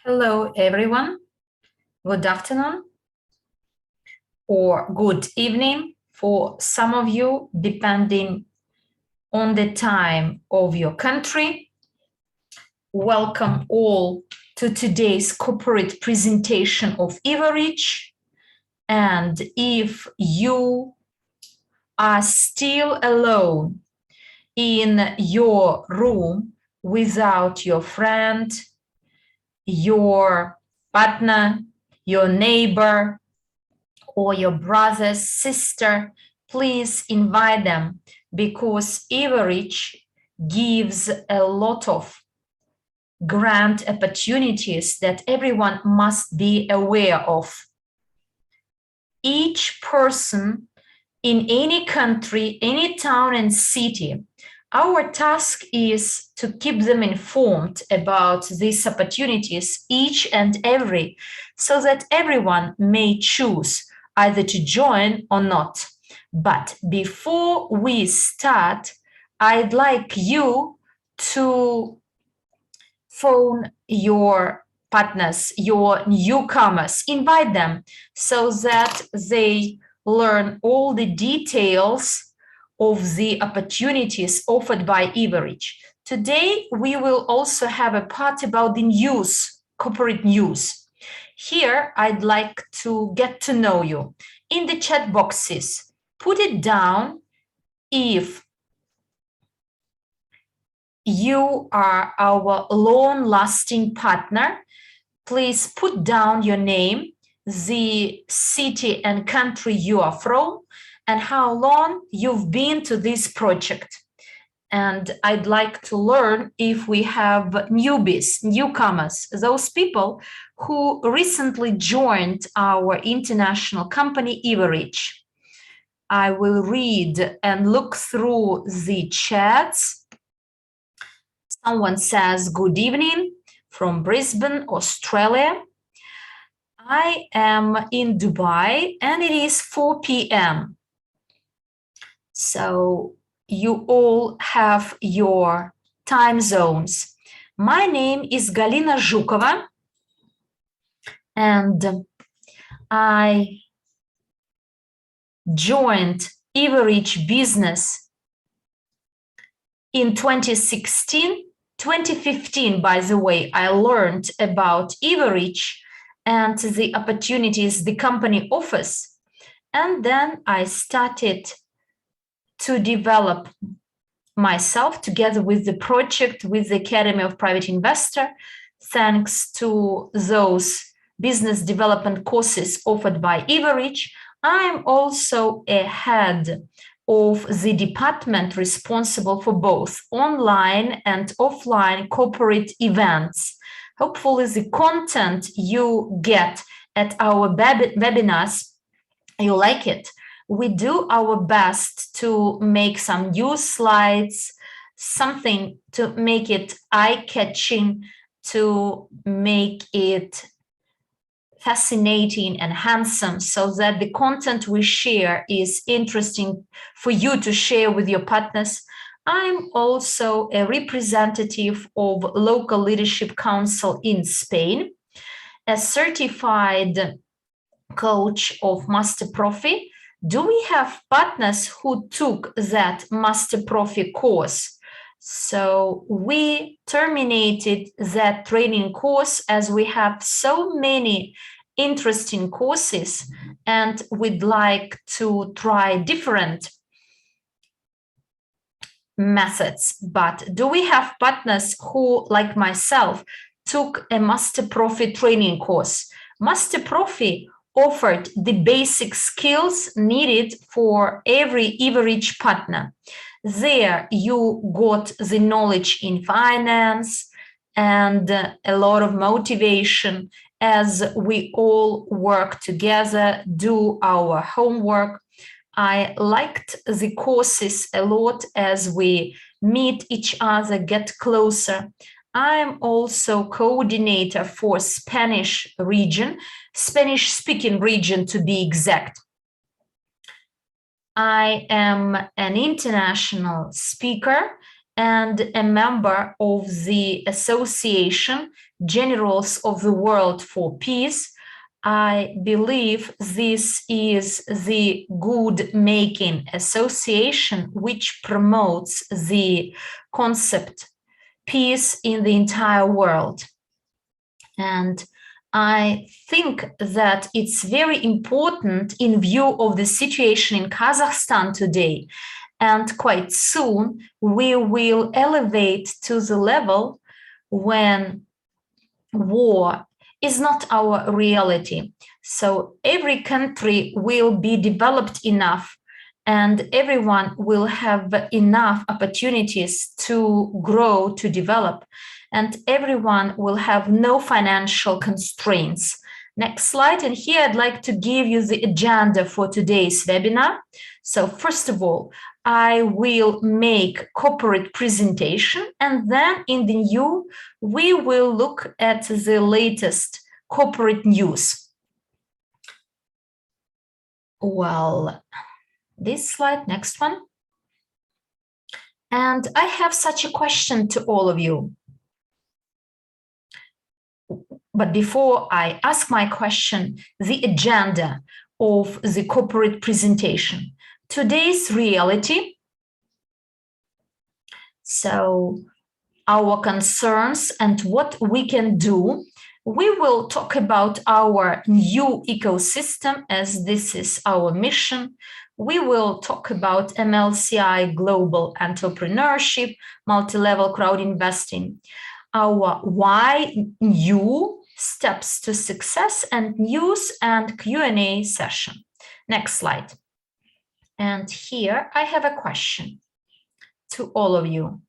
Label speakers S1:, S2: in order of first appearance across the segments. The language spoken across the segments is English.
S1: Hello, everyone. Good afternoon or good evening for some of you, depending on the time of your country. Welcome all to today's corporate presentation of Evorich. And if you are still alone in your room without your friend, your partner, your neighbor, or your brother, sister, please invite them, because Evorich gives a lot of grant opportunities that everyone must be aware of. Each person in any country, any town and city, our task is to keep them informed about these opportunities, each and every, so that everyone may choose either to join or not. But before we start, I'd like you to phone your partners, your newcomers, invite them so that they learn all the details of the opportunities offered by Evorich. Today, we will also have a part about the news, corporate news. Here, I'd like to get to know you. In the chat boxes, put it down if you are our long-lasting partner. Please put down your name, the city and country you are from, and how long you've been to this project. And I'd like to learn if we have newbies, newcomers, those people who recently joined our international company, Evorich. I will read and look through the chats. Someone says, good evening from Brisbane, Australia. I am in Dubai and it is 4 p.m. So you all have your time zones. My name is Galina Zhukova, and I joined Evorich business in 2016. 2015, by the way, I learned about Evorich and the opportunities the company offers. And then I started to develop myself together with the project with the Academy of Private Investor, thanks to those business development courses offered by Evorich. I'm also a head of the department responsible for both online and offline corporate events. Hopefully the content you get at our webinars, you like it. We do our best to make some new slides, something to make it eye-catching, to make it fascinating and handsome, so that the content we share is interesting for you to share with your partners. I'm also a representative of Local Leadership Council in Spain, a certified coach of Master Profi. Do we have partners who took that Master Profi course? So we terminated that training course, as we have so many interesting courses and we'd like to try different methods. But do we have partners who, like myself, took a Master Profi training course? Master Profi offered the basic skills needed for every Evorich partner. There you got the knowledge in finance and a lot of motivation as we all work together, do our homework. I liked the courses a lot as we meet each other, get closer. I'm also coordinator for Spanish region, Spanish-speaking region to be exact. I am an international speaker and a member of the Association Generals of the World for Peace. I believe this is the Good Making Association, which promotes the concept peace in the entire world. And I think that it's very important in view of the situation in Kazakhstan today. And quite soon, we will elevate to the level when war is not our reality. So every country will be developed enough and everyone will have enough opportunities to grow, to develop, and everyone will have no financial constraints. Next slide. And here I'd like to give you the agenda for today's webinar. So first of all, I will make corporate presentation, and then in the NEEW, we will look at the latest corporate news. Well, this slide, next one. And I have such a question to all of you. But before I ask my question, the agenda of the corporate presentation. Today's reality. So our concerns and what we can do. We will talk about our NEEW ecosystem, as this is our mission. We will talk about MLCI global entrepreneurship, multi-level crowd investing, our why NEEW steps to success, and news and Q&A session. Next slide. And here I have a question to all of you.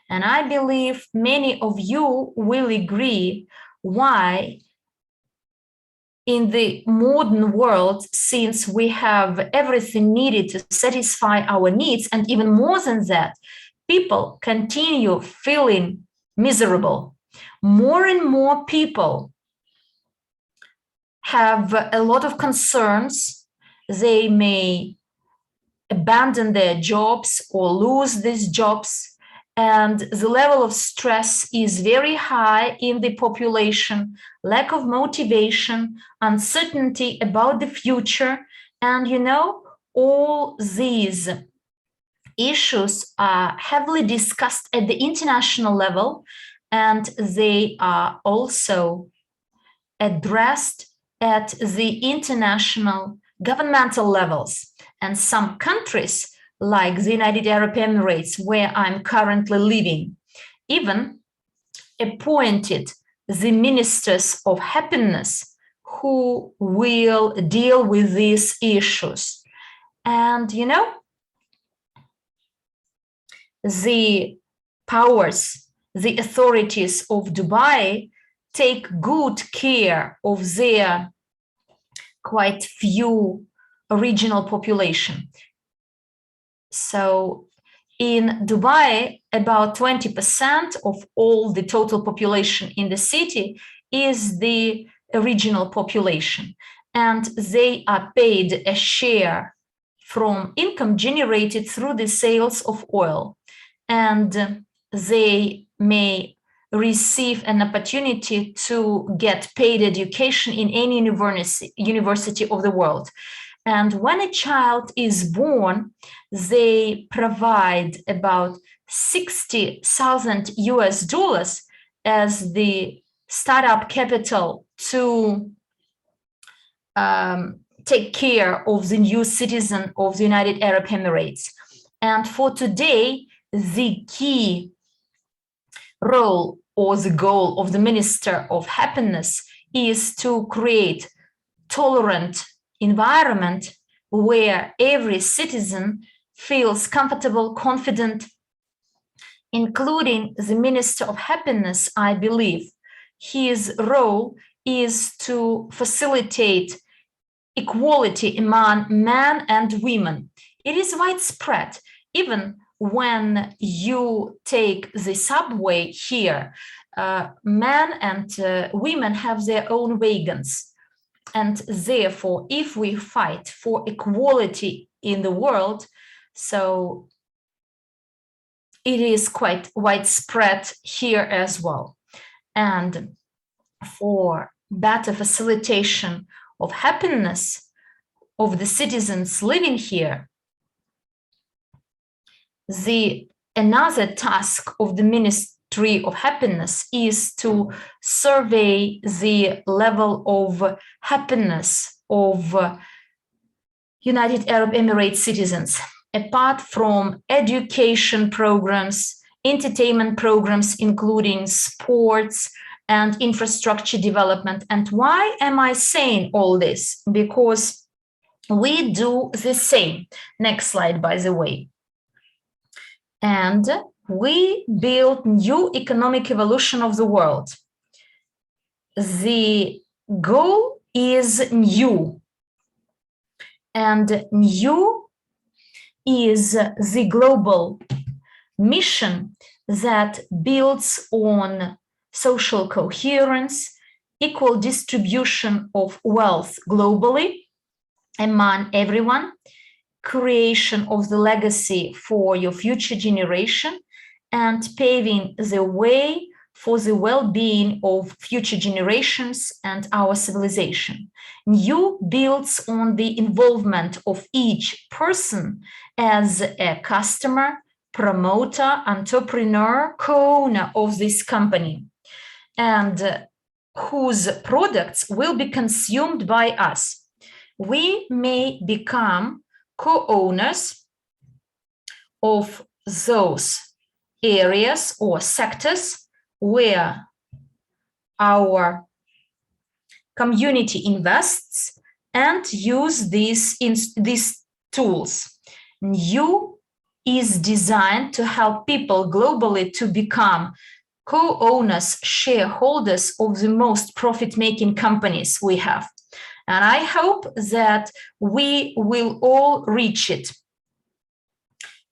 S1: And I believe many of you will agree why in the modern world, since we have everything needed to satisfy our needs, and even more than that, people continue feeling miserable. More and more people have a lot of concerns. They may abandon their jobs or lose these jobs, and the level of stress is very high in the population, lack of motivation, uncertainty about the future. And you know, all these issues are heavily discussed at the international level, and they are also addressed at the international governmental levels. And some countries, like the United Arab Emirates, where I'm currently living, even appointed the ministers of happiness who will deal with these issues. And, you know, the powers, the authorities of Dubai take good care of their quite few original population. So in Dubai, about 20% of all the total population in the city is the original population, and they are paid a share from income generated through the sales of oil, and they may receive an opportunity to get paid education in any university of the world. And when a child is born, they provide about $60,000 as the startup capital to take care of the new citizen of the United Arab Emirates. And for today, the key role or the goal of the Minister of Happiness is to create tolerant environment where every citizen feels comfortable, confident, including the Minister of Happiness. I believe his role is to facilitate equality among men and women. It is widespread. Even when you take the subway here, men and women have their own wagons. And therefore, if we fight for equality in the world, so it is quite widespread here as well. And for better facilitation of happiness of the citizens living here, another task of the Ministry of Happiness is to survey the level of happiness of United Arab Emirates citizens, apart from education programs, entertainment programs, including sports and infrastructure development. And why am I saying all this? Because we do the same. Next slide, by the way. And we build new economic evolution of the world. The goal is new. And NEW is the global mission that builds on social coherence, equal distribution of wealth globally among everyone, creation of the legacy for your future generation, and paving the way for the well-being of future generations and our civilization. NEW builds on the involvement of each person as a customer, promoter, entrepreneur, co-owner of this company, and whose products will be consumed by us. We may become co-owners of those areas or sectors where our community invests and use these tools. NEW is designed to help people globally to become co-owners, shareholders of the most profit-making companies we have. And I hope that we will all reach it.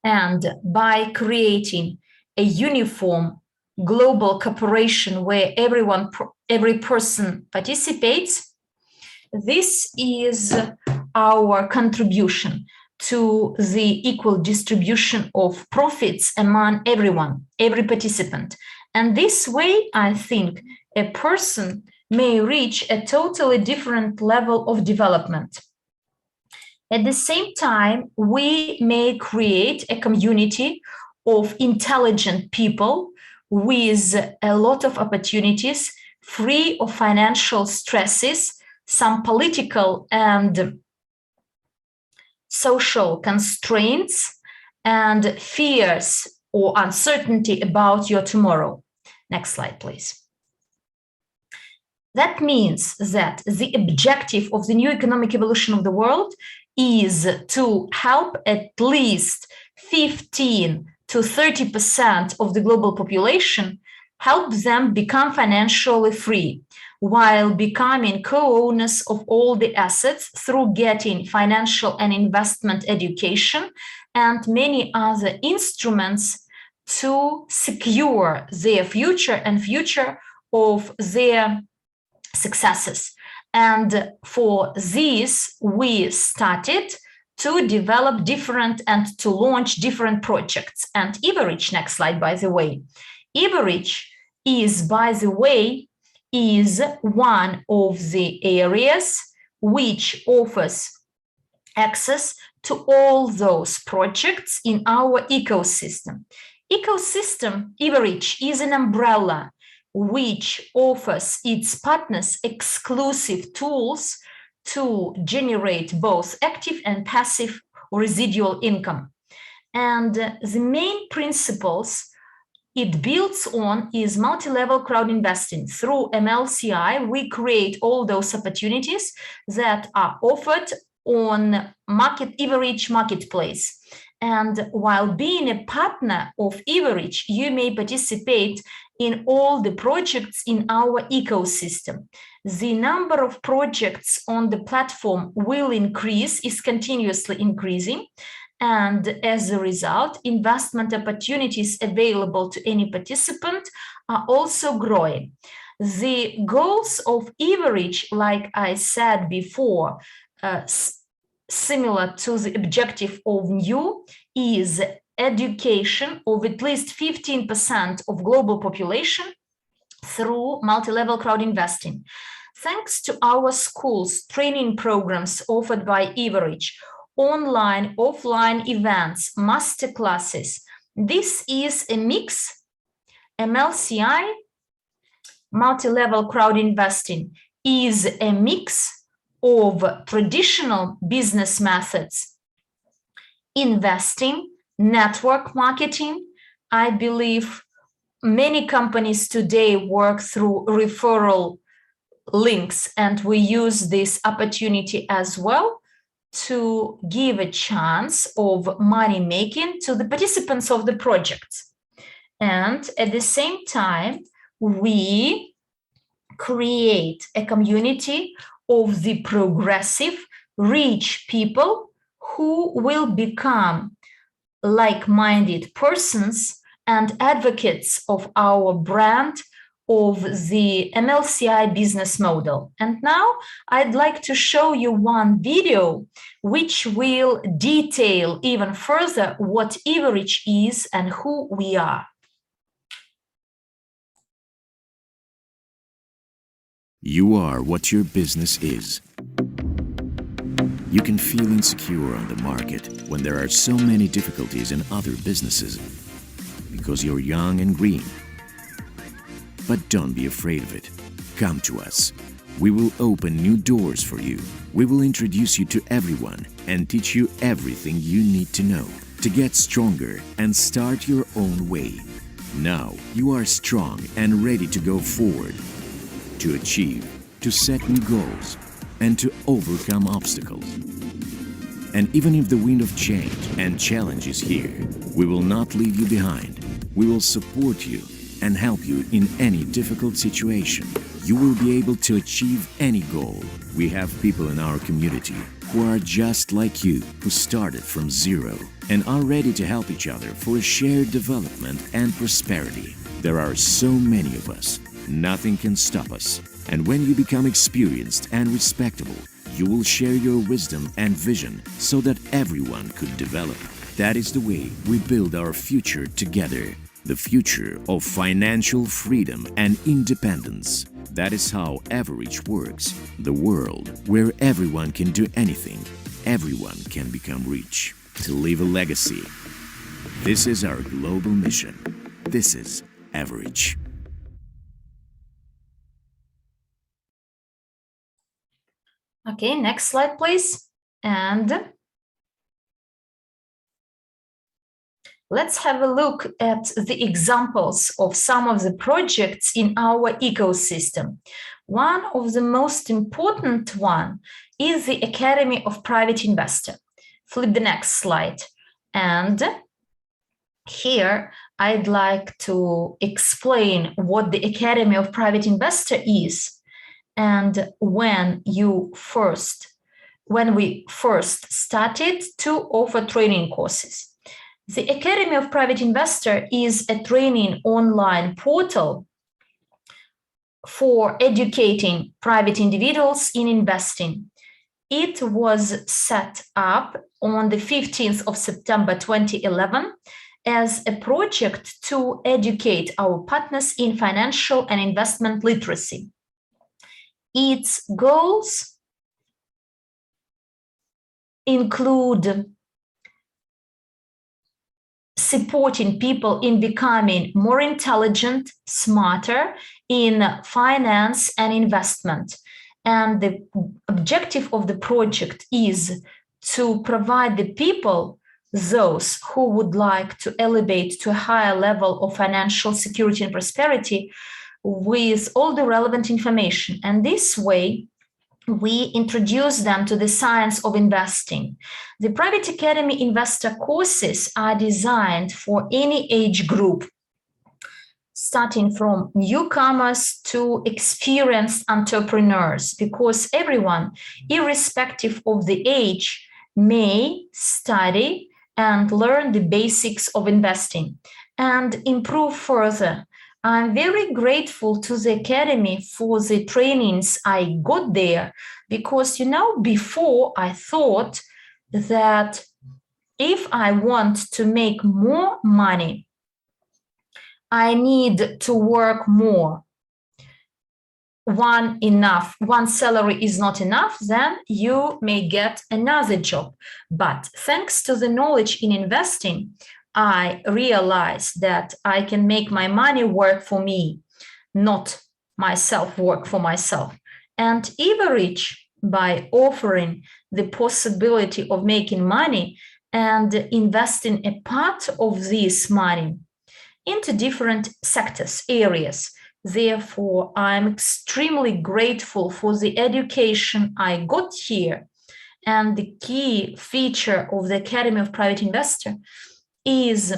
S1: And by creating a uniform global cooperation where every person participates, this is our contribution to the equal distribution of profits among everyone, every participant. And this way, I think, a person may reach a totally different level of development. At the same time, we may create a community of intelligent people with a lot of opportunities, free of financial stresses, some political and social constraints, and fears or uncertainty about your tomorrow. Next slide, please. That means that the objective of the new economic evolution of the world is to help at least 15 to 30% of the global population, help them become financially free while becoming co-owners of all the assets through getting financial and investment education and many other instruments to secure their future and future of their successes. And for this, we started to develop different and to launch different projects. And Evorich, next slide, by the way. Evorich is, by the way, is one of the areas which offers access to all those projects in our ecosystem. Evorich is an umbrella which offers its partners exclusive tools to generate both active and passive residual income. And the main principles it builds on is multi-level crowd investing. Through MLCI, we create all those opportunities that are offered on Evorich marketplace. And while being a partner of Evorich, you may participate in all the projects in our ecosystem. The number of projects on the platform will increase, is continuously increasing. And as a result, investment opportunities available to any participant are also growing. The goals of Evorich, like I said before, similar to the objective of NEW, is education of at least 15% of global population through multi-level crowd investing. Thanks to our schools, training programs offered by Evorich, online, offline events, masterclasses, this is a mix. MLCI, multi-level crowd investing, is a mix of traditional business methods, investing, network marketing. I believe many companies today work through referral links, and we use this opportunity as well to give a chance of money making to the participants of the project. And at the same time, we create a community of the progressive, rich people who will become like-minded persons and advocates of our brand, of the MLCI business model. And now I'd like to show you one video which will detail even further what Evorich is and who we are.
S2: You are what your business is. You can feel insecure on the market when there are so many difficulties in other businesses because you're young and green. But don't be afraid of it. Come to us. We will open new doors for you. We will introduce you to everyone and teach you everything you need to know to get stronger and start your own way. Now you are strong and ready to go forward, to achieve, to set new goals, and to overcome obstacles. And even if the wind of change and challenge is here, we will not leave you behind. We will support you and help you in any difficult situation. You will be able to achieve any goal. We have people in our community who are just like you, who started from zero and are ready to help each other for a shared development and prosperity. There are so many of us. Nothing can stop us. And when you become experienced and respectable, you will share your wisdom and vision so that everyone could develop. That is the way we build our future together. The future of financial freedom and independence. That is how Evorich works. The world where everyone can do anything, everyone can become rich, to leave a legacy. This is our global mission. This is Evorich.
S1: Okay, next slide, please. And let's have a look at the examples of some of the projects in our ecosystem. One of the most important one is the Academy of Private Investor. Flip the next slide. And here I'd like to explain what the Academy of Private Investor is. And when we first started to offer training courses. The Academy of Private Investor is a training online portal for educating private individuals in investing. It was set up on the 15th of September 2011 as a project to educate our partners in financial and investment literacy. Its goals include supporting people in becoming more intelligent, smarter in finance and investment. And the objective of the project is to provide the people, those who would like to elevate to a higher level of financial security and prosperity, with all the relevant information. And this way, we introduce them to the science of investing. The Private Academy Investor courses are designed for any age group, starting from newcomers to experienced entrepreneurs, because everyone, irrespective of the age, may study and learn the basics of investing and improve further. I'm very grateful to the Academy for the trainings I got there, because, before I thought that if I want to make more money, I need to work more. One salary is not enough, then you may get another job. But thanks to the knowledge in investing, I realized that I can make my money work for me, not myself work for myself. And Evorich, by offering the possibility of making money and investing a part of this money into different sectors, areas. Therefore, I'm extremely grateful for the education I got here. And the key feature of the Academy of Private Investor is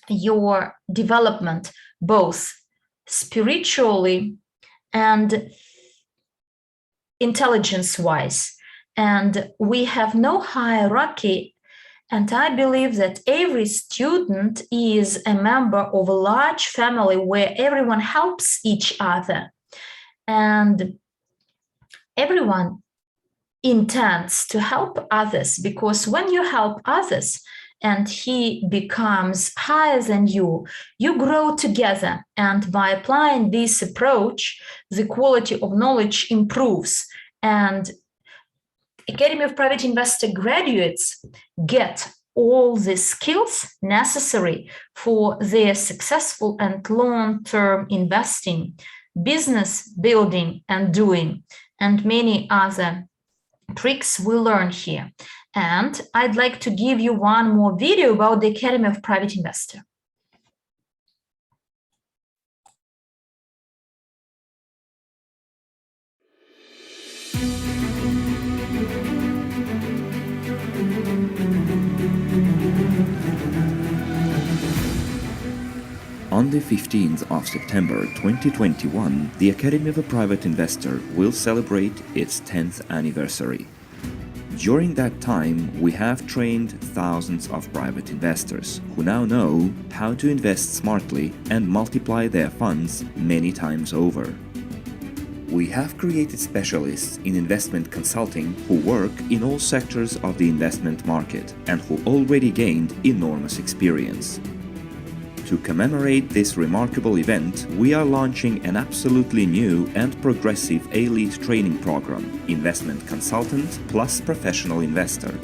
S1: your development, both spiritually and intelligence-wise. And we have no hierarchy. And I believe that every student is a member of a large family where everyone helps each other. And everyone intends to help others, because when you help others and he becomes higher than you, you grow together. And by applying this approach, the quality of knowledge improves. And Academy of Private Investor graduates get all the skills necessary for their successful and long-term investing, business building and doing, and many other tricks we learn here. And I'd like to give you one more video about the Academy of Private Investor.
S3: On the 15th of September 2021, the Academy of a Private Investor will celebrate its 10th anniversary. During that time, we have trained thousands of private investors who now know how to invest smartly and multiply their funds many times over. We have created specialists in investment consulting who work in all sectors of the investment market and who already gained enormous experience. To commemorate this remarkable event, we are launching an absolutely new and progressive elite training program, Investment Consultant plus Professional Investor.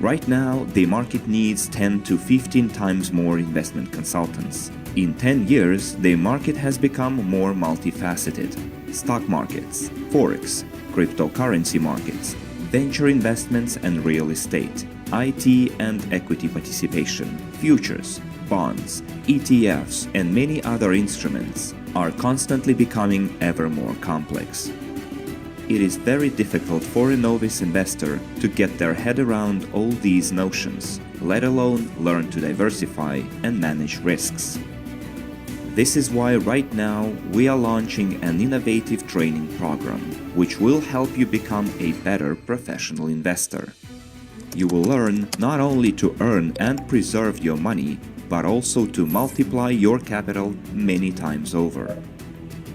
S3: Right now, the market needs 10 to 15 times more investment consultants. In 10 years, the market has become more multifaceted. Stock markets, forex, cryptocurrency markets, venture investments and real estate, IT and equity participation, futures, bonds, ETFs, and many other instruments are constantly becoming ever more complex. It is very difficult for a novice investor to get their head around all these notions, let alone learn to diversify and manage risks. This is why right now we are launching an innovative training program, which will help you become a better professional investor. You will learn not only to earn and preserve your money, but also to multiply your capital many times over.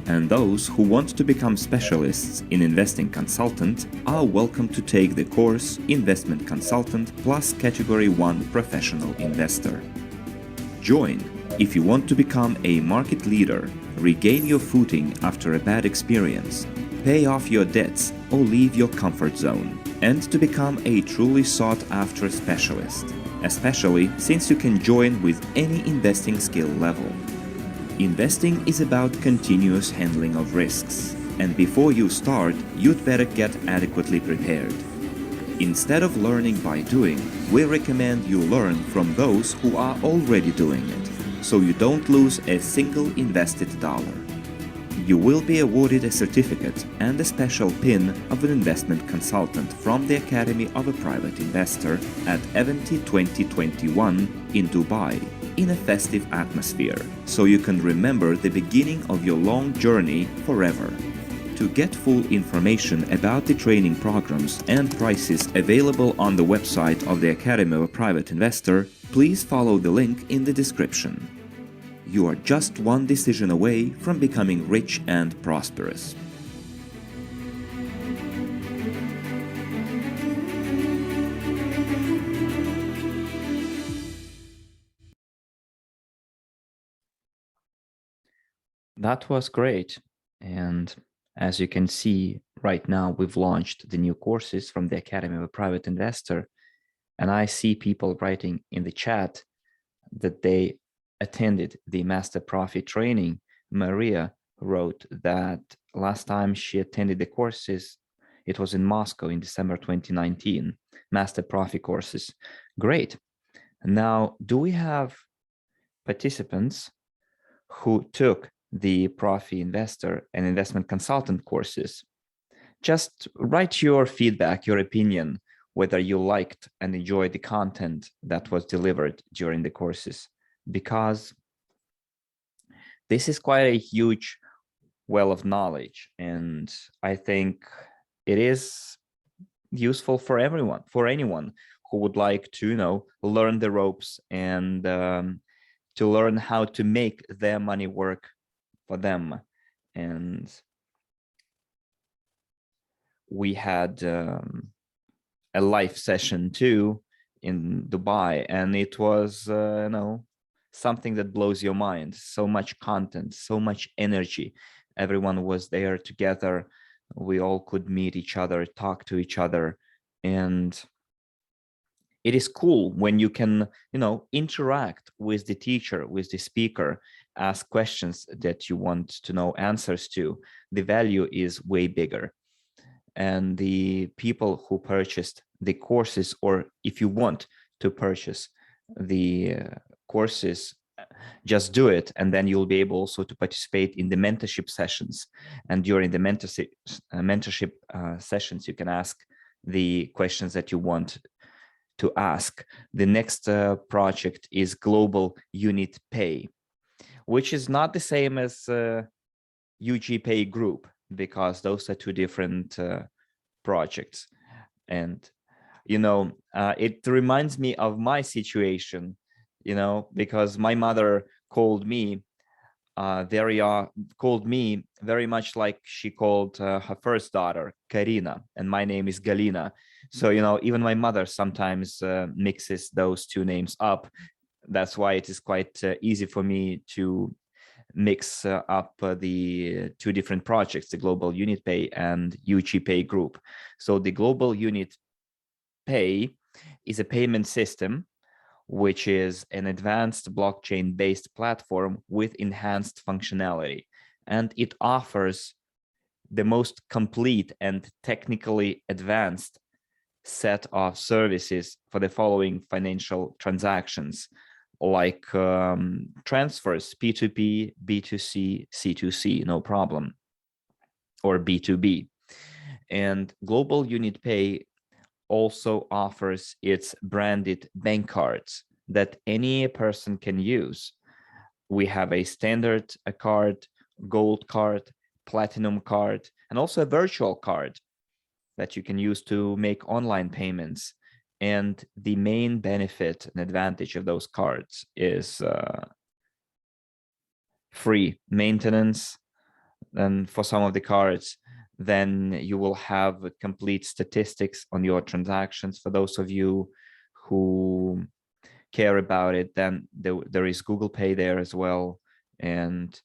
S3: And those who want to become specialists in investing consultant are welcome to take the course Investment Consultant plus Category 1 Professional Investor. Join if you want to become a market leader, regain your footing after a bad experience, pay off your debts or leave your comfort zone, and to become a truly sought-after specialist, especially since you can join with any investing skill level. Investing is about continuous handling of risks, and before you start, you'd better get adequately prepared. Instead of learning by doing, we recommend you learn from those who are already doing it, so you don't lose a single invested dollar. You will be awarded a certificate and a special pin of an investment consultant from the Academy of a Private Investor at Eventi 2021 in Dubai, in a festive atmosphere, so you can remember the beginning of your long journey forever. To get full information about the training programs and prices available on the website of the Academy of a Private Investor, please follow the link in the description. You are just one decision away from becoming rich and prosperous. That was great. And as you can see, right now, we've launched the new courses from the Academy of a Private Investor. And I see people writing in the chat that they attended the Master Profit training. Maria wrote that last time she attended the courses, it was in Moscow in December 2019, Master Profit courses. Great. Now, do we have participants who took the Profit Investor and Investment Consultant courses? Just write your feedback, your opinion, whether you liked and enjoyed the content that was delivered during the courses, because this is quite a huge well of knowledge. And I think it is useful for everyone, for anyone who would like to, learn the ropes and to learn how to make their money work for them. And we had a live session too in Dubai, and it was something that blows your mind. So much content, so much energy. Everyone was there together. We all could meet each other, talk to each other, and it is cool when you can interact with the teacher, with the speaker, ask questions that you want to know answers to. The value is way bigger. And the people who purchased the courses, or if you want to purchase the courses, just do it, and then you'll be able also to participate in the mentorship sessions. And during the mentorship sessions, you can ask the questions that you want to ask. The next project is Global Unit Pay, which is not the same as Ugpay Group, because those are two different projects. And it reminds me of my situation, because my mother called me very much like she called her first daughter, Karina, and my name is Galina. So even my mother sometimes mixes those two names up. That's why it is quite easy for me to mix up the two different projects, the Global Unit Pay and Ugpay Group. So the Global Unit Pay is a payment system, which is an advanced blockchain-based platform with enhanced functionality. And it offers the most complete and technically advanced set of services for the following financial transactions, like transfers, P2P, B2C, C2C, no problem, or B2B. And Global Unit Pay also offers its branded bank cards that any person can use. We have a standard card, gold card, platinum card, and also a virtual card that you can use to make online payments. And the main benefit and advantage of those cards is free maintenance. And for some of the cards, then you will have complete statistics on your transactions. For those of you who care about it, then there is Google Pay there as well. And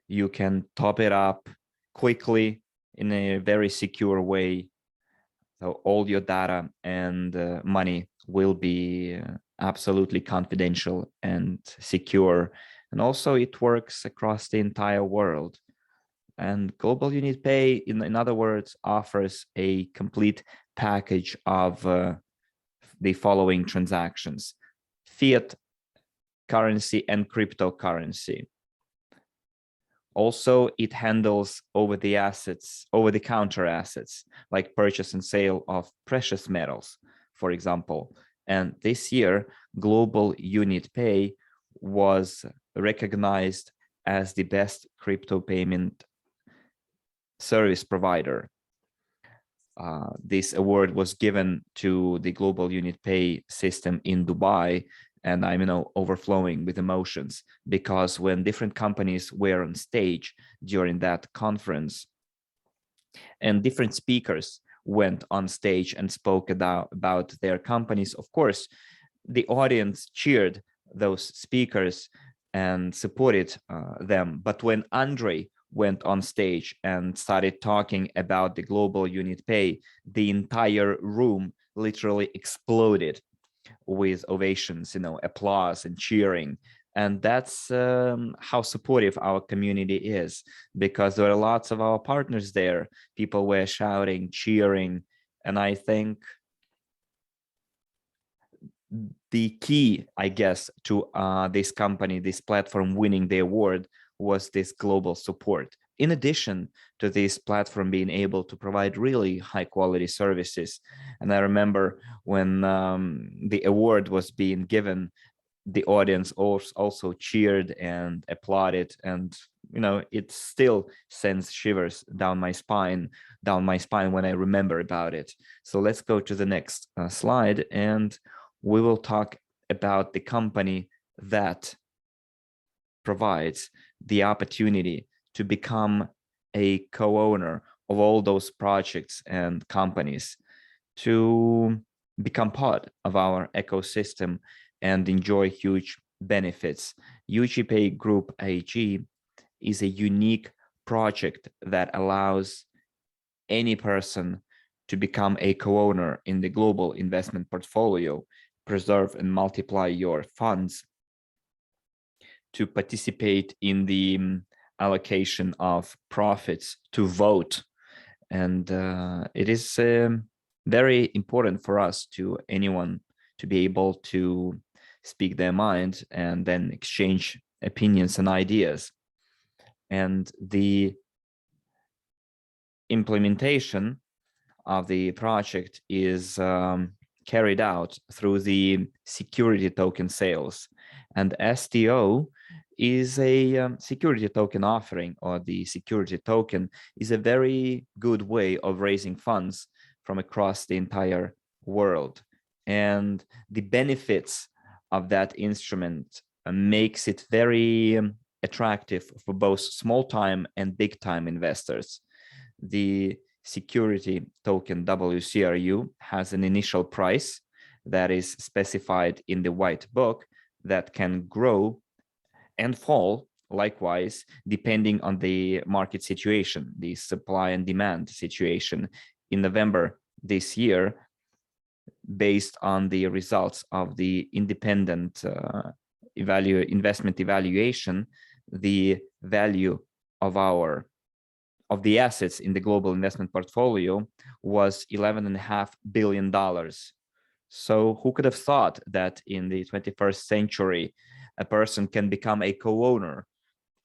S3: you can top it up quickly in a very secure way. So all your data and money will be absolutely confidential and secure. And also it works across the entire world. And Global Unit Pay, in other words, offers a complete package of the following transactions: fiat currency and cryptocurrency. Also, it handles over-the-counter assets, like purchase and sale of precious metals, for example. And this year, Global Unit Pay was recognized as the best crypto payment service provider. This award was given to the Global Unit Pay system in Dubai, and I'm overflowing with emotions, because when different companies were on stage during that conference and different speakers went on stage and spoke about their companies, of course, the audience cheered those speakers and supported them. But when Andrey went on stage and started talking about the global unit pay, the entire room literally exploded with ovations, applause and cheering. And that's how supportive our community is, because there are lots of our partners there. People were shouting, cheering, and I think the key, I guess, to this company, this platform winning the award was this global support. In addition to this platform being able to provide really high quality services. And I remember when the award was being given, the audience also cheered and applauded, and it still sends shivers down my spine when I remember about it. So let's go to the next slide, and we will talk about the company that provides the opportunity to become a co-owner of all those projects and companies, to become part of our ecosystem and enjoy huge benefits. Ugpay Group Ag is a unique project that allows any person to become a co-owner in the global investment portfolio, preserve and multiply your funds, to participate in the allocation of profits, to vote. And it is very important for us, to anyone, to be able to speak their mind and then exchange opinions and ideas. And the implementation of the project is carried out through the security token sales. And STO is a security token offering, or the security token is a very good way of raising funds from across the entire world. And the benefits of that instrument makes it very attractive for both small-time and big-time investors. The security token WCRU has an initial price that is specified in the white book that can grow and fall likewise depending on the market situation, the supply and demand situation. In November this year, based on the results of the independent investment evaluation, the value of the assets in the global investment portfolio was $11.5 billion. So who could have thought that in the 21st century, a person can become a co-owner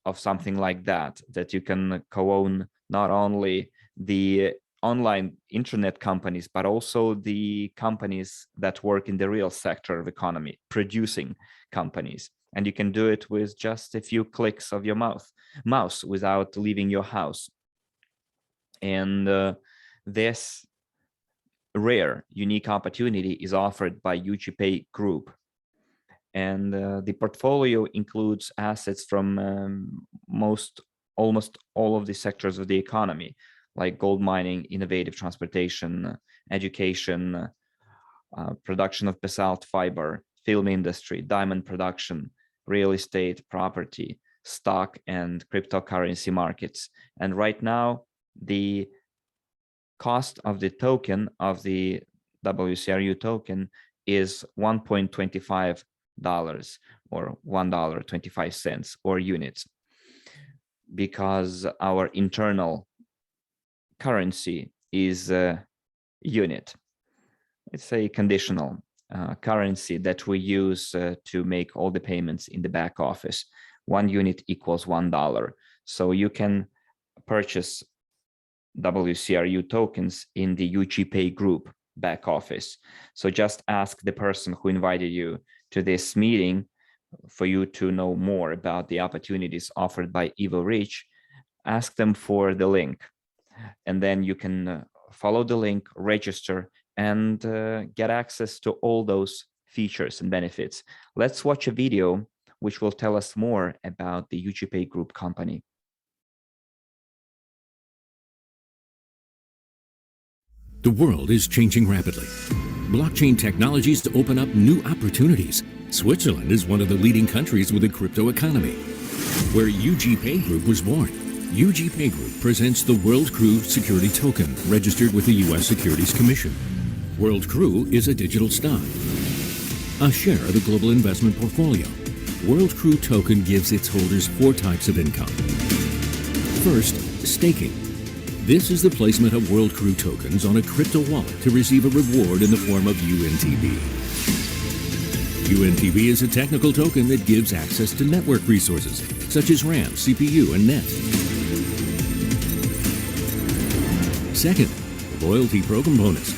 S3: of something like that, that you can co-own not only the online internet companies, but also the companies that work in the real sector of economy, producing companies. And you can do it with just a few clicks of your mouse without leaving your house. And this rare, unique opportunity is offered by Ugpay Group. And the portfolio includes assets from almost all of the sectors of the economy, like gold mining, innovative transportation, education, production of basalt fiber, film industry, diamond production, real estate, property, stock, and cryptocurrency markets. And right now, the cost of the token, of the WCRU token, is $1.25 or $1.25 or units, because our internal currency is a unit. It's a conditional currency that we use to make all the payments in the back office. 1 unit equals $1. So you can purchase WCRU tokens in the Ugpay Group back office. So just ask the person who invited you to this meeting for you to know more about the opportunities offered by Evorich. Ask them for the link, and then you can follow the link, register, and get access to all those features and benefits. Let's watch a video which will tell us more about the Ugpay Group company.
S2: The world is changing rapidly. Blockchain technologies open up new opportunities
S4: Switzerland is one of the leading countries with a crypto economy, where Ugpay Group was born. Ugpay Group presents the World Crew Security Token, registered with the U.S. Securities Commission. World Crew is a digital stock, a share of the global investment portfolio. World Crew token gives its holders 4 types of income. First, staking. This is the placement of World Crew tokens on a crypto wallet to receive a reward in the form of UNTB. UNTB is a technical token that gives access to network resources, such as RAM, CPU, and net. Second, loyalty program bonus.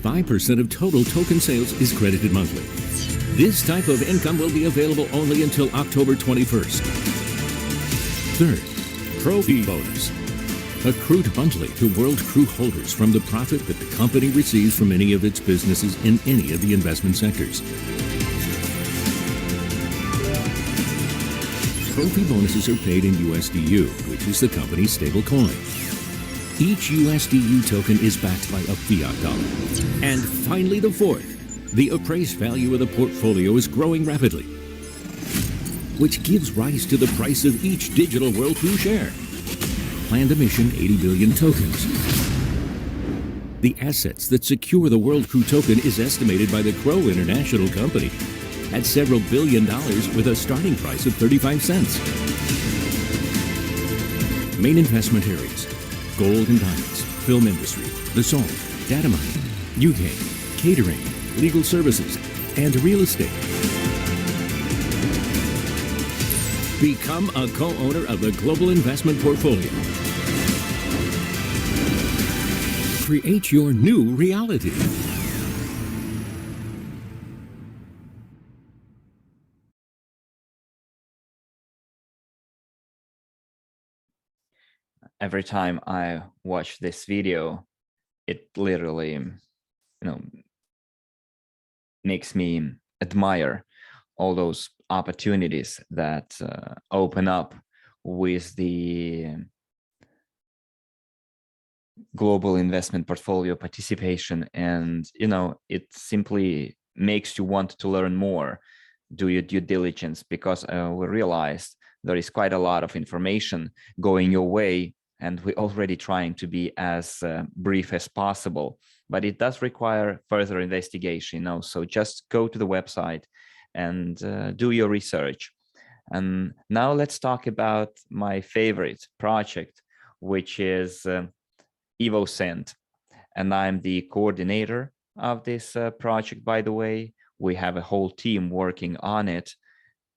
S4: 5% of total token sales is credited monthly. This type of income will be available only until October 21st. Third, trophy bonus. Accrued monthly to World Crew holders from the profit that the company receives from any of its businesses in any of the investment sectors. Trophy bonuses are paid in USDU, which is the company's stable coin. Each USDU token is backed by a fiat dollar. And finally, the fourth, the appraised value of the portfolio is growing rapidly, which gives rise to the price of each digital World Crew share. Planned emission 80 billion tokens. The assets that secure the World Crew token is estimated by the Crow International Company at several $1 billion with a starting price of 35 cents. Main investment areas: gold and diamonds, film industry, the salt, data mining, UK, catering, legal services, and real estate. Become a co-owner of the global investment portfolio. Create your new reality.
S3: Every time I watch this video, it literally, makes me admire all those opportunities that open up with the global investment portfolio participation. And, it simply makes you want to learn more, do your due diligence, because we realized there is quite a lot of information going your way, and we're already trying to be as brief as possible, but it does require further investigation, so just go to the website and do your research. And now let's talk about my favorite project, which is EvoScent. And I'm the coordinator of this project, by the way. We have a whole team working on it.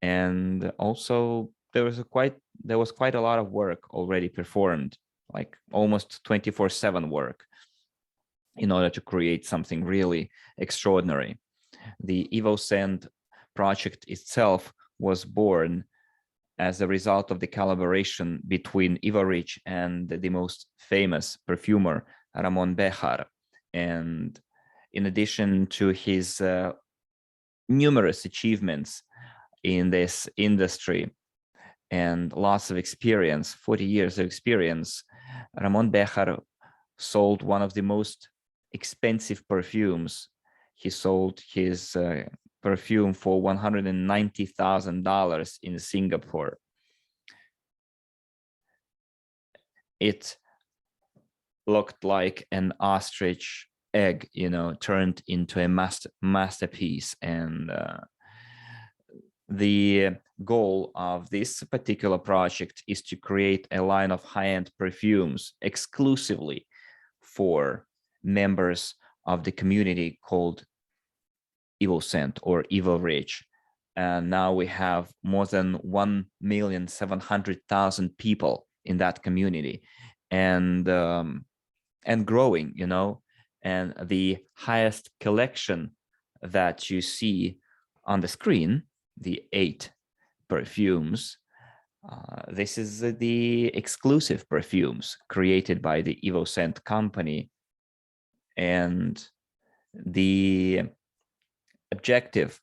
S3: And also there was quite a lot of work already performed, like almost 24/7 work, in order to create something really extraordinary. The EvoScent project itself was born as a result of the collaboration between Evorich and the most famous perfumer, Ramon Bejar. And in addition to his numerous achievements in this industry and lots of experience, 40 years of experience, Ramon Bejar sold one of the most expensive perfumes. He sold his perfume for $190,000 in Singapore. It looked like an ostrich egg, turned into a masterpiece. And the goal of this particular project is to create a line of high-end perfumes exclusively for members of the community called EvoScent or Evorich. And now we have more than 1,700,000 people in that community, and growing, and the highest collection that you see on the screen, the 8 perfumes, this is the exclusive perfumes created by the EvoScent company. And the objective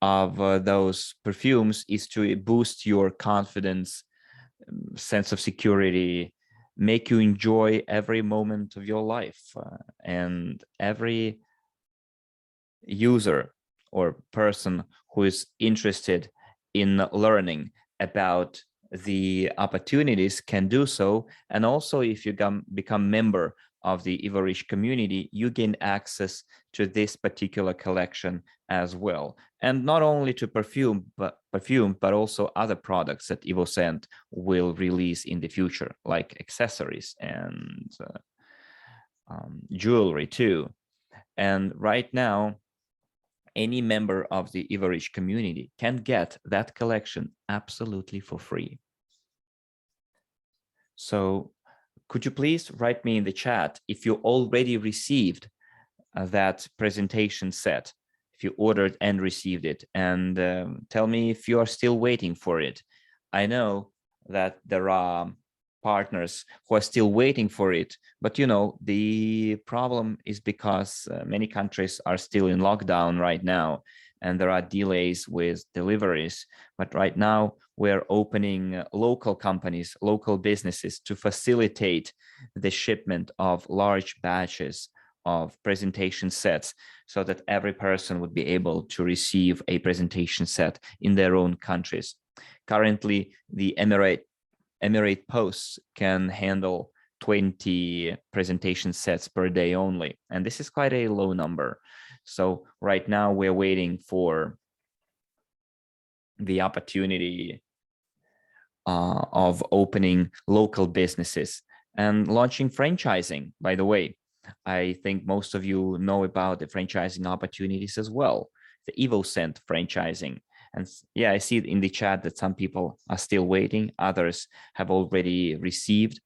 S3: of those perfumes is to boost your confidence, sense of security, make you enjoy every moment of your life. And every user or person who is interested in learning about the opportunities can do so. And also, if you become member of the Evorich community, you gain access to this particular collection as well. And not only to perfume, but also other products that EvoScent will release in the future, like accessories and jewelry too. And right now, any member of the Evorich community can get that collection absolutely for free. So could you please write me in the chat if you already received that presentation set, if you ordered and received it, and tell me if you are still waiting for it. I know that there are partners who are still waiting for it, but you know, the problem is because many countries are still in lockdown right now, and there are delays with deliveries. But right now we're opening local companies, local businesses to facilitate the shipment of large batches of presentation sets, so that every person would be able to receive a presentation set in their own countries. Currently, the Emirate Posts can handle 20 presentation sets per day only, and this is quite a low number. So right now we're waiting for the opportunity of opening local businesses and launching franchising. By the way, I think most of you know about the franchising opportunities as well, the EvoScent franchising. And yeah, I see in the chat that some people are still waiting. Others have already received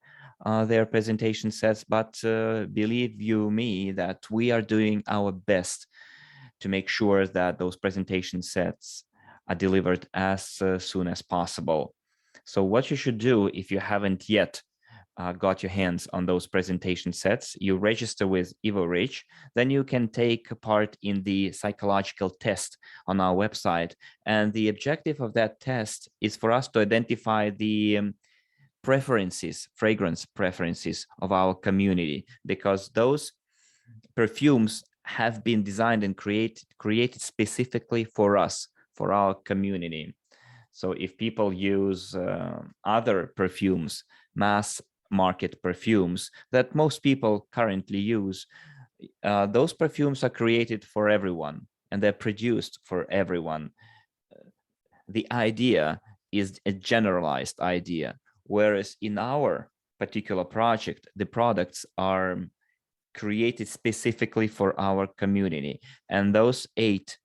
S3: their presentation sets, but believe you me that we are doing our best to make sure that those presentation sets are delivered as soon as possible. So what you should do, if you haven't yet got your hands on those presentation sets, you register with Evorich, then you can take part in the psychological test on our website. And the objective of that test is for us to identify the preferences, fragrance preferences of our community, because those perfumes have been designed and created specifically for us, for our community. So if people use other perfumes, mass market perfumes that most people currently use, those perfumes are created for everyone and they're produced for everyone. The idea is a generalized idea, whereas in our particular project, the products are created specifically for our community. And those 8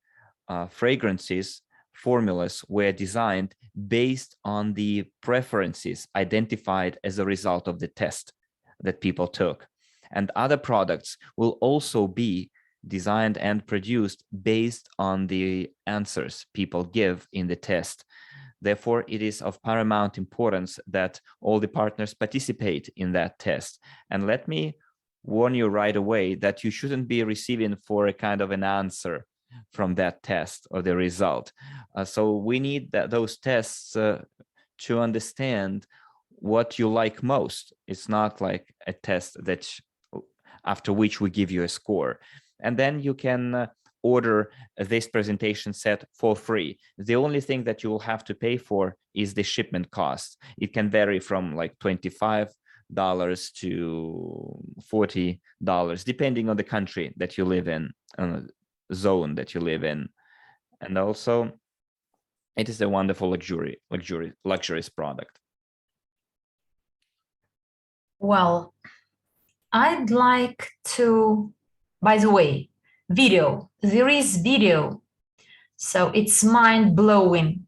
S3: fragrances formulas were designed based on the preferences identified as a result of the test that people took. And other products will also be designed and produced based on the answers people give in the test. Therefore, it is of paramount importance that all the partners participate in that test. And let me warn you right away that you shouldn't be receiving for a kind of an answer from that test or the result. So we need those tests to understand what you like most. It's not like a test that after which we give you a score. And then you can order this presentation set for free. The only thing that you will have to pay for is the shipment cost. It can vary from like $25 to $40, depending on the country that you live in, zone that you live in. And also it is a wonderful luxurious product.
S1: Well, I'd like to, by the way, video, there is video, so it's mind-blowing.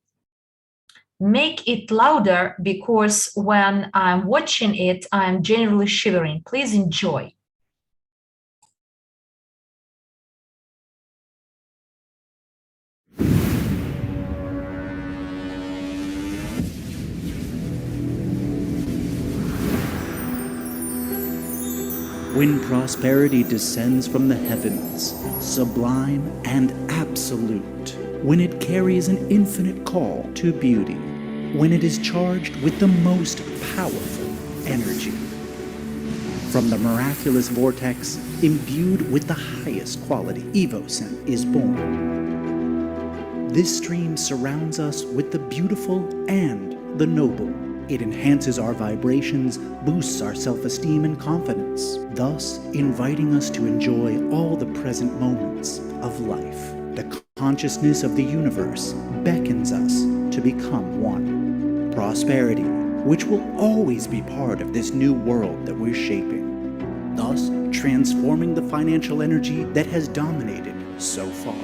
S1: Make it louder, because when I'm watching it, I'm generally shivering. Please enjoy.
S5: When prosperity descends from the heavens, sublime and absolute, when it carries an infinite call to beauty, when it is charged with the most powerful energy, from the miraculous vortex imbued with the highest quality, EvoScent is born. This stream surrounds us with the beautiful and the noble. It enhances our vibrations, boosts our self-esteem and confidence, thus inviting us to enjoy all the present moments of life. The consciousness of the universe beckons us to become one. Prosperity, which will always be part of this new world that we're shaping, thus transforming the financial energy that has dominated so far.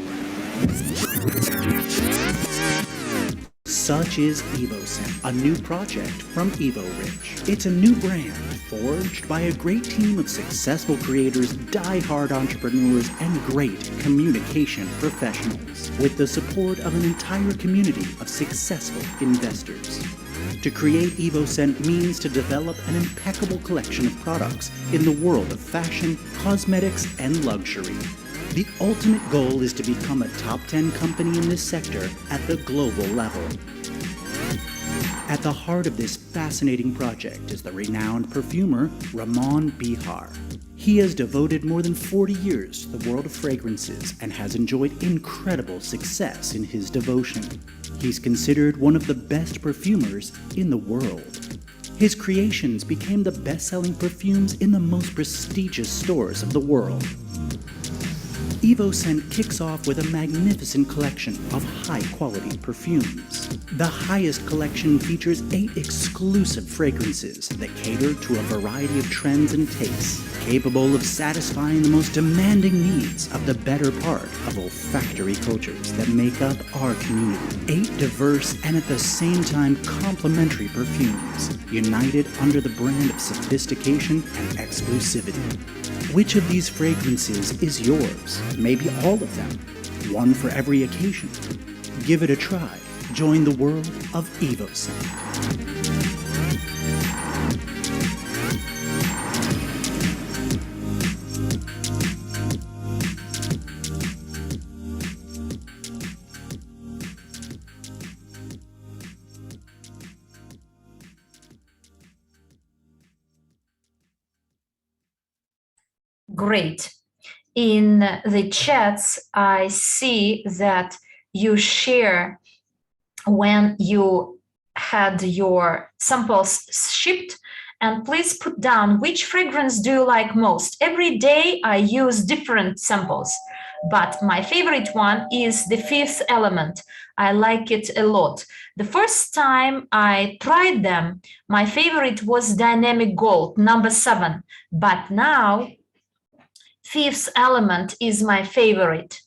S5: Such is EvoScent, a new project from Evorich. It's a new brand forged by a great team of successful creators, die-hard entrepreneurs, and great communication professionals, with the support of an entire community of successful investors. To create EvoScent means to develop an impeccable collection of products in the world of fashion, cosmetics, and luxury. The ultimate goal is to become a top 10 company in this sector at the global level. At the heart of this fascinating project is the renowned perfumer Ramon Bihar. He has devoted more than 40 years to the world of fragrances and has enjoyed incredible success in his devotion. He's considered one of the best perfumers in the world. His creations became the best-selling perfumes in the most prestigious stores of the world. EvoScent kicks off with a magnificent collection of high-quality perfumes. The highest collection features 8 exclusive fragrances that cater to a variety of trends and tastes, capable of satisfying the most demanding needs of the better part of olfactory cultures that make up our community. 8 diverse and at the same time complementary perfumes, united under the brand of sophistication and exclusivity. Which of these fragrances is yours? Maybe all of them. One for every occasion. Give it a try. Join the world of EvoScent.
S1: Great. In the chats, I see that you share when you had your samples shipped, and please put down which fragrance do you like most. Every day I use different samples, but my favorite one is the Fifth Element. I like it a lot. The first time I tried them, my favorite was Dynamic Gold, number 7, but now Fifth Element is my favorite,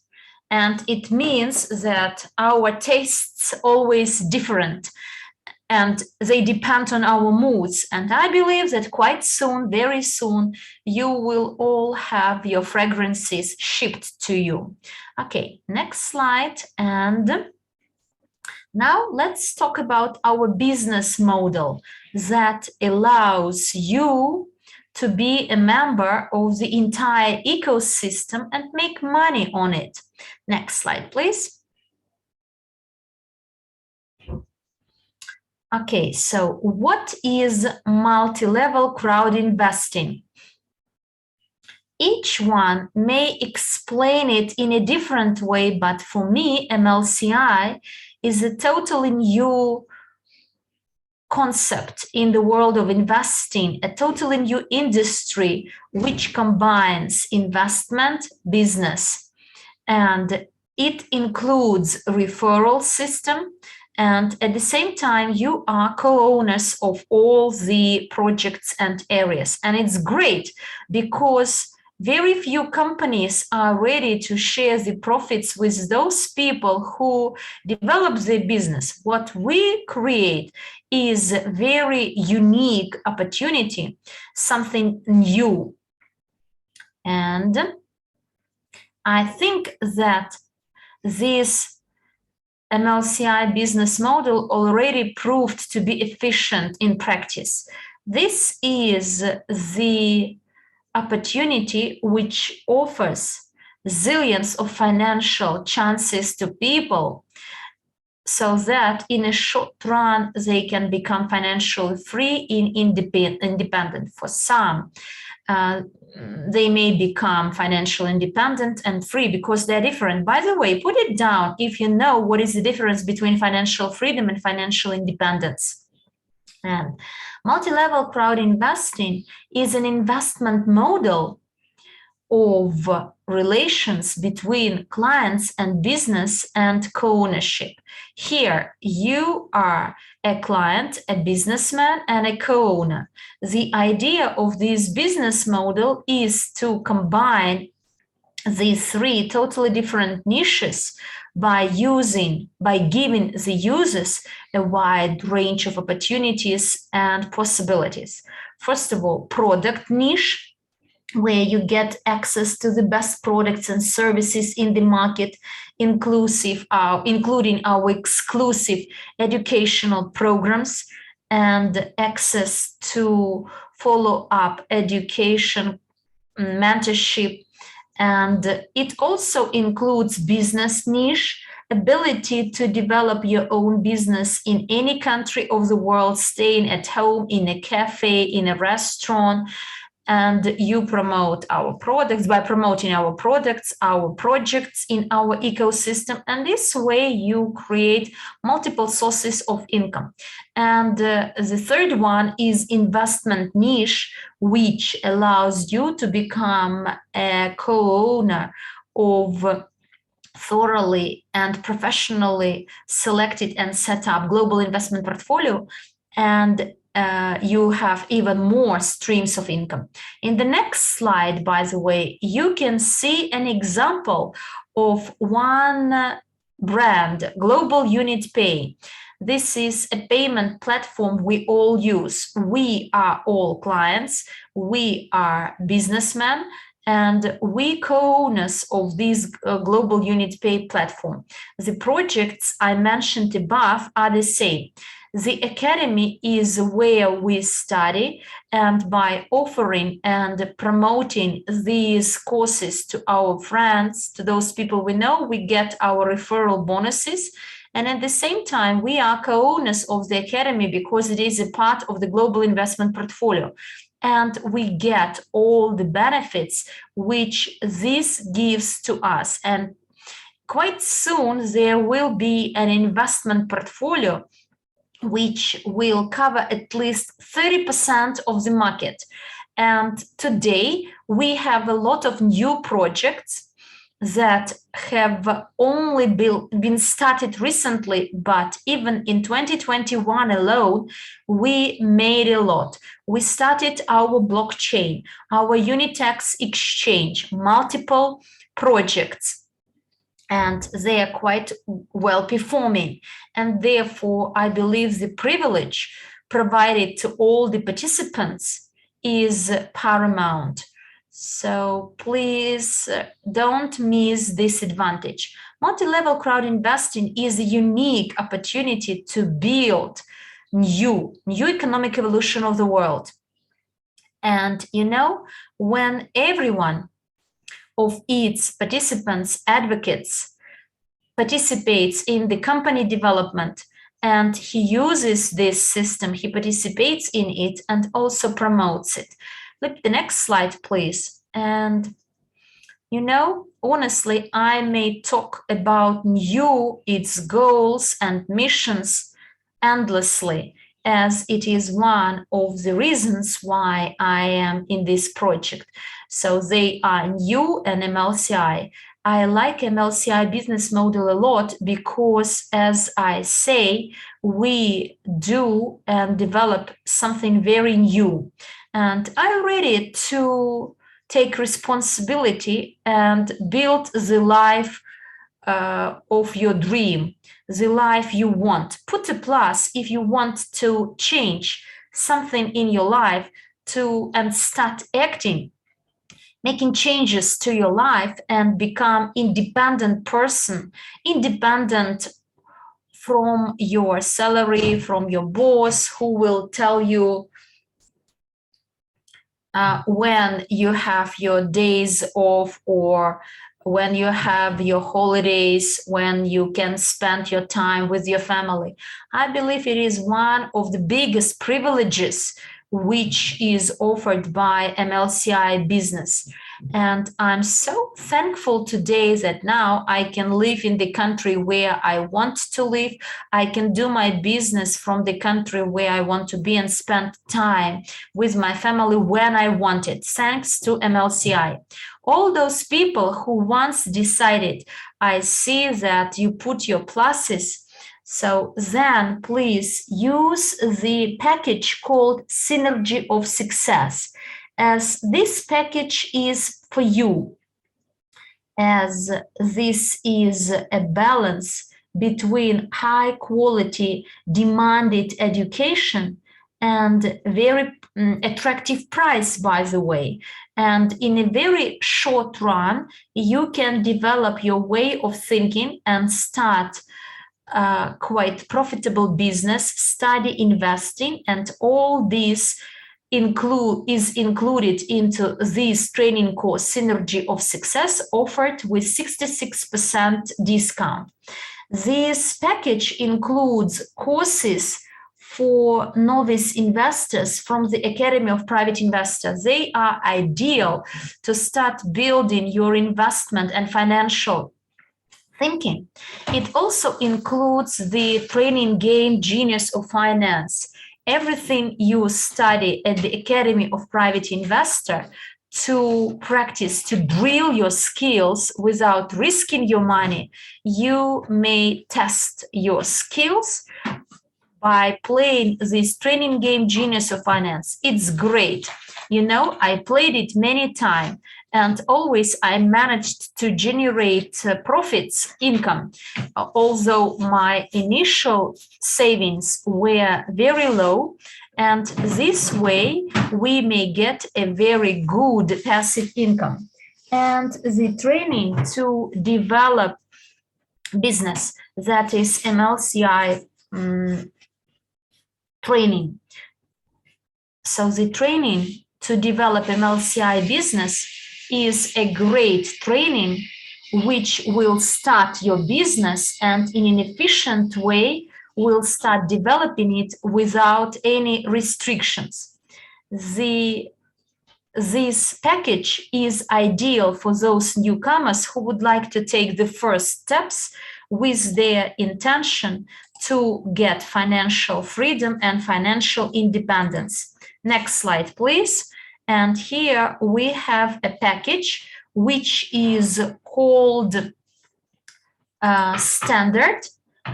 S1: and it means that our tastes always different and they depend on our moods. And I believe that quite soon, very soon, you will all have your fragrances shipped to you. Okay, next slide. And now let's talk about our business model that allows you to be a member of the entire ecosystem and make money on it. Next slide, please. Okay, so what is multi-level crowd investing? Each one may explain it in a different way, but for me, MLCI is a totally new concept in the world of investing, a totally new industry which combines investment, business, and it includes referral system, and at the same time you are co-owners of all the projects and areas. And it's great because very few companies are ready to share the profits with those people who develop the business. What we create is a very unique opportunity, something new. And I think that this MLCI business model already proved to be efficient in practice. This is the opportunity which offers zillions of financial chances to people so that in a short run they can become financially free and independent for some. they may become financial independent and free because they're different. By the way, put it down if you know what is the difference between financial freedom and financial independence. And multi-level crowd investing is an investment model of relations between clients and business and co-ownership. Here, you are a client, a businessman, and a co-owner. The idea of this business model is to combine these three totally different niches by giving the users a wide range of opportunities and possibilities. First of all, product niche, where you get access to the best products and services in the market, including our exclusive educational programs and access to follow-up education, mentorship. And it also includes business niche, ability to develop your own business in any country of the world, staying at home, in a cafe, in a restaurant, and you promote our products by promoting our products, our projects in our ecosystem. And this way you create multiple sources of income. And the third one is investment niche, which allows you to become a co-owner of thoroughly and professionally selected and set up global investment portfolio, and you have even more streams of income. In the next slide, by the way, you can see an example of one brand, Global Unit Pay. This is a payment platform we all use. We are all clients, we are businessmen, and we co-owners of this Global Unit Pay platform. The projects I mentioned above are the same. The academy is where we study, and by offering and promoting these courses to our friends, to those people we know, we get our referral bonuses. And at the same time, we are co-owners of the academy because it is a part of the global investment portfolio. And we get all the benefits which this gives to us. And quite soon, there will be an investment portfolio which will cover at least 30% of the market. And today we have a lot of new projects that have only been started recently, but even in 2021 alone, we made a lot. We started our blockchain, our Unitex exchange, multiple projects, and they are quite well performing. And therefore, I believe the privilege provided to all the participants is paramount. So please don't miss this advantage. Multi-level crowd investing is a unique opportunity to build new economic evolution of the world. And you know, when everyone of its participants, advocates, participates in the company development, and he uses this system, he participates in it and also promotes it. Flip the next slide, please. And you know, honestly, I may talk about NEEW, its goals and missions endlessly, as it is one of the reasons why I am in this project. So they are NEEW and MLCI. I like MLCI business model a lot because, as I say, we do and develop something very new. And I'm ready to take responsibility and build the life of your dream, the life you want. Put a plus if you want to change something in your life and start acting, making changes to your life and become independent person, independent from your salary, from your boss who will tell you when you have your days off or when you have your holidays, when you can spend your time with your family. I believe it is one of the biggest privileges which is offered by MLCI business. And I'm so thankful today that now I can live in the country where I want to live. I can do my business from the country where I want to be and spend time with my family when I want it, thanks to MLCI. All those people who once decided, I see that you put your pluses, so then please use the package called Synergy of Success, as this package is for you, as this is a balance between high quality demanded education and very attractive price, by the way. And in a very short run, you can develop your way of thinking and start quite profitable business, study investing, and all this is included into this training course, Synergy of Success, offered with 66% discount. This package includes courses for novice investors from the Academy of Private Investors. They are ideal to start building your investment and financial thinking. It also includes the training game Genius of Finance. Everything you study at the Academy of Private Investor to practice, to drill your skills without risking your money. You may test your skills by playing this training game Genius of Finance. It's great. You know, I played it many times, and always I managed to generate profits, income, although my initial savings were very low. And this way we may get a very good passive income. And the training to develop business, that is MLCI training. So the training to develop MLCI business is a great training which will start your business and in an efficient way will start developing it without any restrictions. This package is ideal for those newcomers who would like to take the first steps with their intention to get financial freedom and financial independence. Next slide, please. And here we have a package which is called Standard.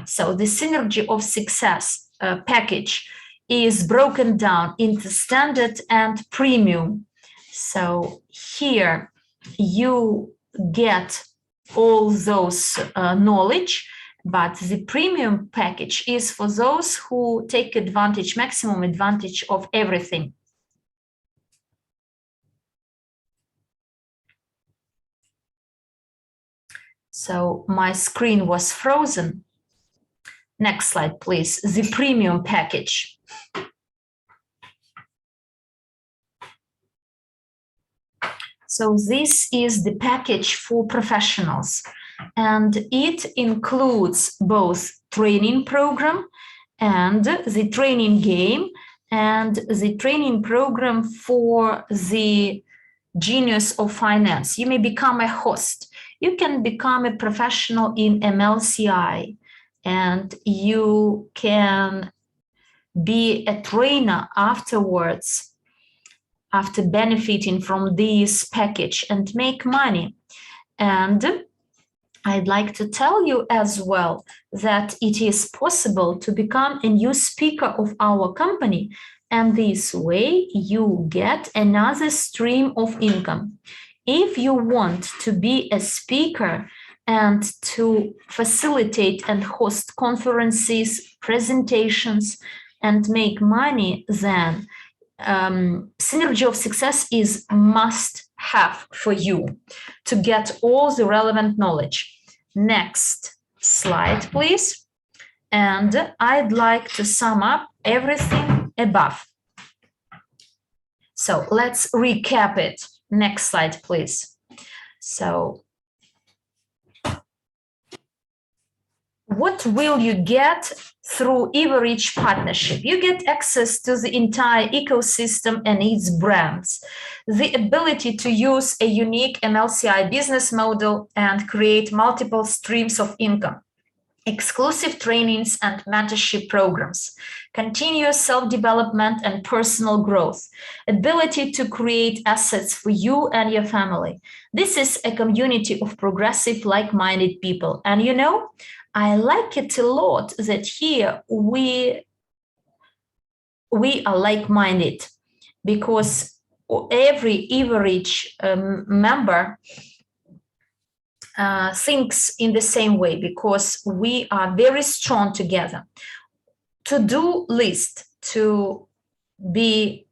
S1: So the Synergy of Success package is broken down into Standard and Premium. So here you get all those knowledge, but the Premium package is for those who take advantage, maximum advantage of everything. So my screen was frozen. Next slide, please. The Premium package. So this is the package for professionals, and it includes both training program and the training game and the training program for the Genius of Finance. You may become a host. You can become a professional in MLCI, and you can be a trainer afterwards, after benefiting from this package and make money. And I'd like to tell you as well that it is possible to become a new speaker of our company, and this way you get another stream of income. If you want to be a speaker and to facilitate and host conferences, presentations, and make money, then Synergy of Success is must-have for you to get all the relevant knowledge. Next slide, please. And I'd like to sum up everything above. So let's recap it. Next slide, please. So What will you get through Evorich partnership? You get access to the entire ecosystem and its brands, the ability to use a unique MLCI business model and create multiple streams of income, exclusive trainings and mentorship programs, continuous self-development and personal growth, ability to create assets for you and your family. This is a community of progressive, like-minded people. And you know, I like it a lot that here we are like-minded, because every Evorich member thinks in the same way, because we are very strong together. To-do list to be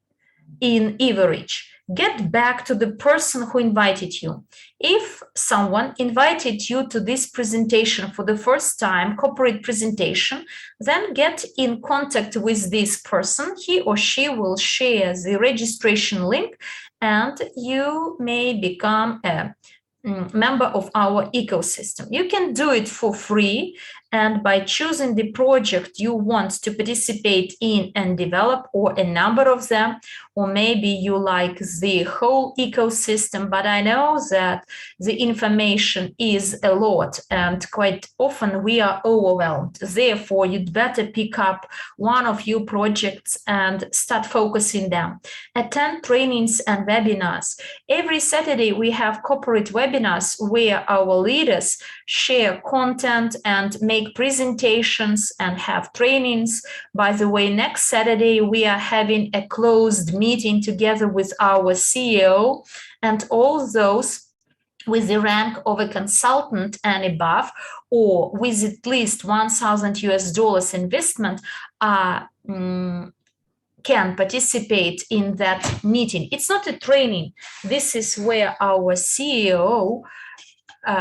S1: in Evorich. Get back to the person who invited you. If someone invited you to this presentation for the first time, corporate presentation, then get in contact with this person. He or she will share the registration link and you may become a member of our ecosystem. You can do it for free, and by choosing the project you want to participate in and develop, or a number of them, or maybe you like the whole ecosystem, but I know that the information is a lot and quite often we are overwhelmed. Therefore, you'd better pick up one of your projects and start focusing them. Attend trainings and webinars. Every Saturday we have corporate webinars where our leaders share content and make presentations and have trainings. By the way, next Saturday we are having a closed meeting together with our CEO, and all those with the rank of a consultant and above, or with at least $1,000 investment can participate in that meeting. It's not a training. This is where our CEO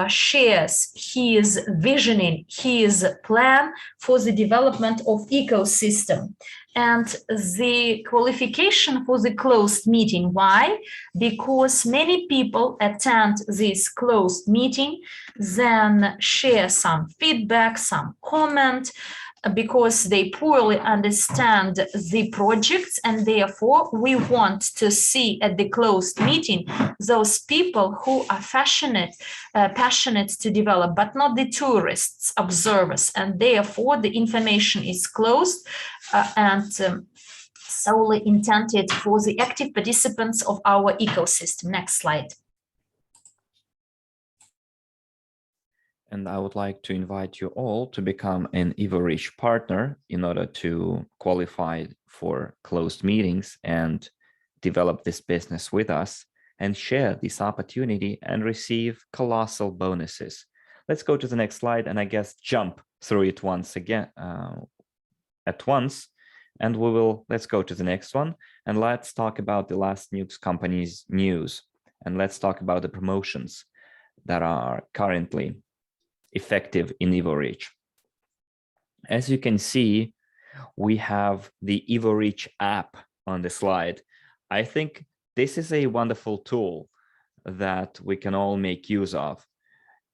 S1: shares his visioning, his plan for the development of ecosystem. And the qualification for the closed meeting, why? Because many people attend this closed meeting, then share some feedback, some comment, because they poorly understand the projects, and therefore we want to see at the closed meeting those people who are passionate to develop, but not the tourists, observers, and therefore the information is closed and solely intended for the active participants of our ecosystem. Next slide.
S3: And I would like to invite you all to become an Evorich partner in order to qualify for closed meetings and develop this business with us and share this opportunity and receive colossal bonuses. Let's go to the next slide and I guess jump through it once again at once. And let's go to the next one and let's talk about the last news company's news. And let's talk about the promotions that are currently effective in Evorich. As you can see, we have the Evorich app on the slide. I think this is a wonderful tool that we can all make use of.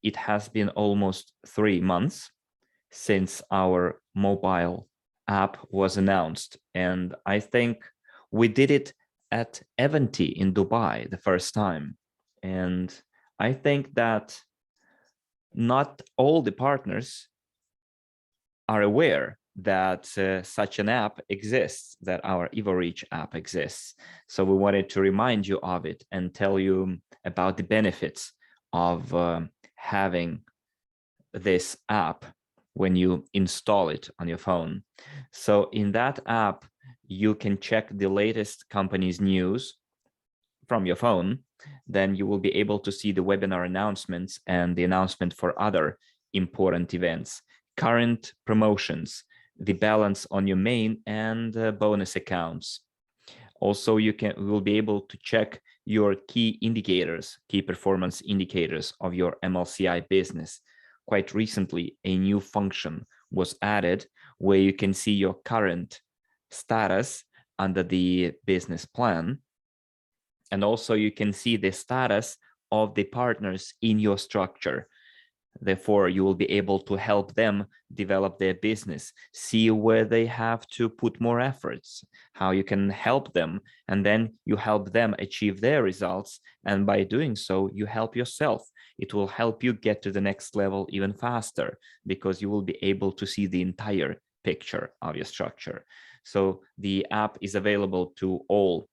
S3: It has been almost 3 months since our mobile app was announced, and I think we did it at Eventy in Dubai the first time. And I think that not all the partners are aware that such an app exists, that our Evorich app exists. So we wanted to remind you of it and tell you about the benefits of having this app when you install it on your phone. So in that app, you can check the latest company's news from your phone. Then you will be able to see the webinar announcements and the announcement for other important events, current promotions, the balance on your main and bonus accounts. Also, you will be able to check your key indicators, key performance indicators of your MLCI business. Quite recently, a new function was added where you can see your current status under the business plan. And also you can see the status of the partners in your structure. Therefore, you will be able to help them develop their business, see where they have to put more efforts, how you can help them, and then you help them achieve their results. And by doing so, you help yourself. It will help you get to the next level even faster because you will be able to see the entire picture of your structure. So the app is available to all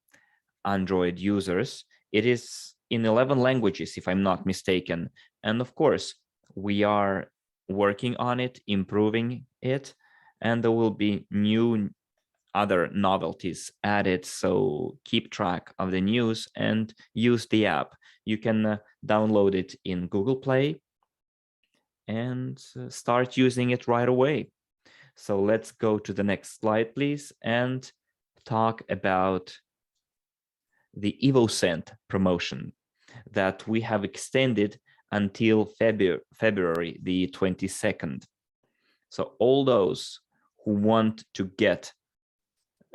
S3: Android users. It is in 11 languages, if I'm not mistaken. And of course, we are working on it, improving it, and there will be new other novelties added. So keep track of the news and use the app. You can download it in Google Play and start using it right away. So let's go to the next slide, please, and talk about the EvoScent promotion that we have extended until February the 22nd. So all those who want to get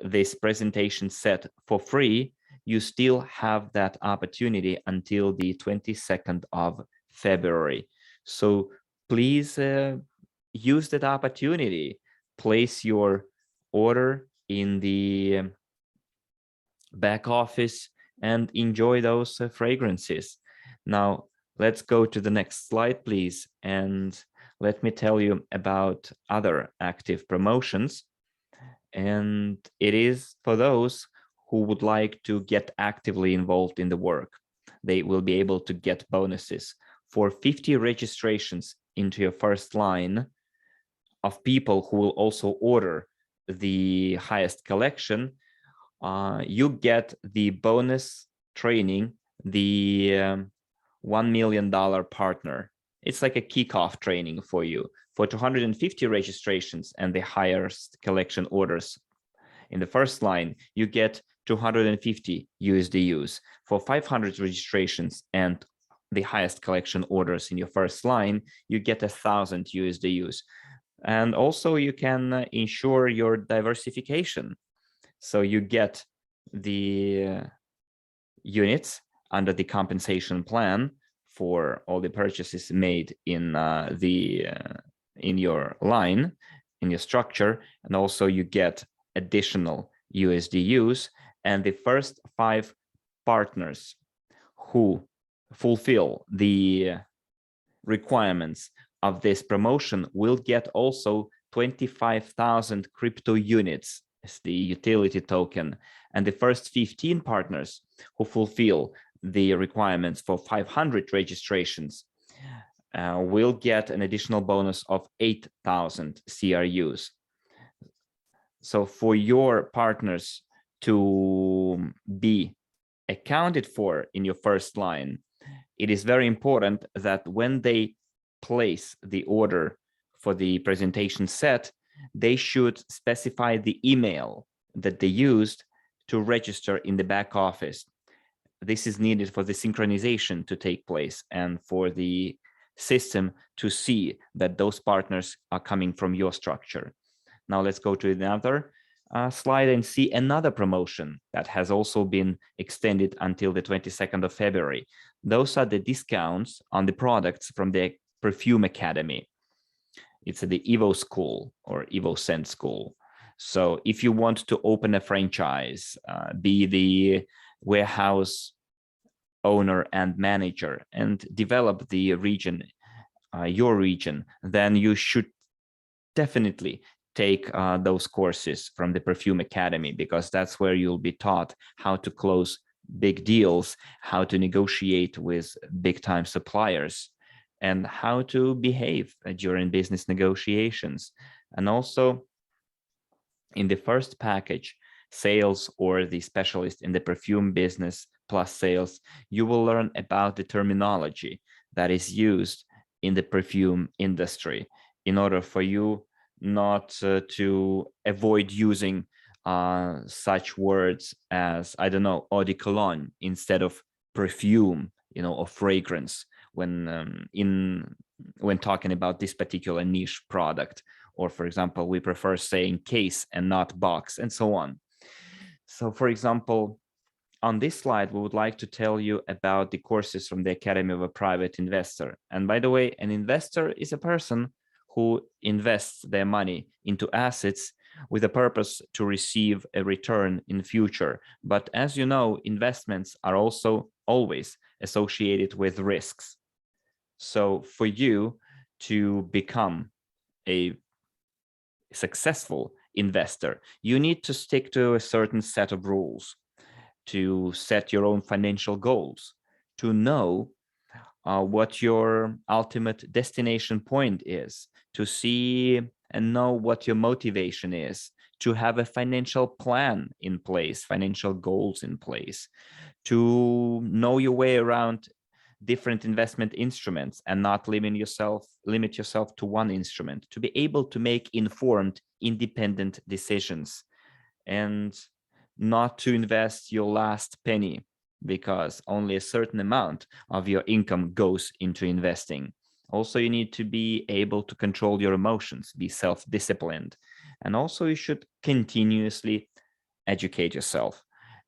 S3: this presentation set for free, you still have that opportunity until the 22nd of February. So please use that opportunity. Place your order in the back office and enjoy those fragrances. Now, let's go to the next slide, please. And let me tell you about other active promotions. And it is for those who would like to get actively involved in the work. They will be able to get bonuses for 50 registrations into your first line of people who will also order the highest collection. You get the bonus training, the $1 million partner. It's like a kickoff training for you. For 250 registrations and the highest collection orders in the first line, you get 250 USDUs. For 500 registrations and the highest collection orders in your first line, you get 1,000 USDUs. And also you can ensure your diversification. So you get the units under the compensation plan for all the purchases made in your line, in your structure, and also you get additional USDUs. And the first 5 partners who fulfill the requirements of this promotion will get also 25,000 crypto units as the utility token. And the first 15 partners who fulfill the requirements for 500 registrations will get an additional bonus of 8,000 CRUs. So for your partners to be accounted for in your first line, it is very important that when they place the order for the presentation set, they should specify the email that they used to register in the back office. This is needed for the synchronization to take place and for the system to see that those partners are coming from your structure. Now let's go to another slide and see another promotion that has also been extended until the 22nd of February. Those are the discounts on the products from the Perfume Academy. It's the Evo School or EvoScent School. So if you want to open a franchise, be the warehouse owner and manager and develop the region, your region, then you should definitely take those courses from the Perfume Academy, because that's where you'll be taught how to close big deals, how to negotiate with big time suppliers, and how to behave during business negotiations. And also in the first package, sales or the specialist in the perfume business plus sales, you will learn about the terminology that is used in the perfume industry in order for you not to avoid using such words as, I don't know, eau de cologne instead of perfume, or fragrance when talking about this particular niche product. Or for example, we prefer saying case and not box, and so on. So for example, on this slide, we would like to tell you about the courses from the Academy of a Private Investor. And by the way, an investor is a person who invests their money into assets with a purpose to receive a return in future. But as you know, investments are also always associated with risks. So for you to become a successful investor, you need to stick to a certain set of rules, to set your own financial goals, to know what your ultimate destination point is, to see and know what your motivation is, to have a financial plan in place, financial goals in place, to know your way around different investment instruments and not limit yourself to one instrument, to be able to make informed, independent decisions, and not to invest your last penny, because only a certain amount of your income goes into investing. Also, you need to be able to control your emotions, be self-disciplined. And also you should continuously educate yourself.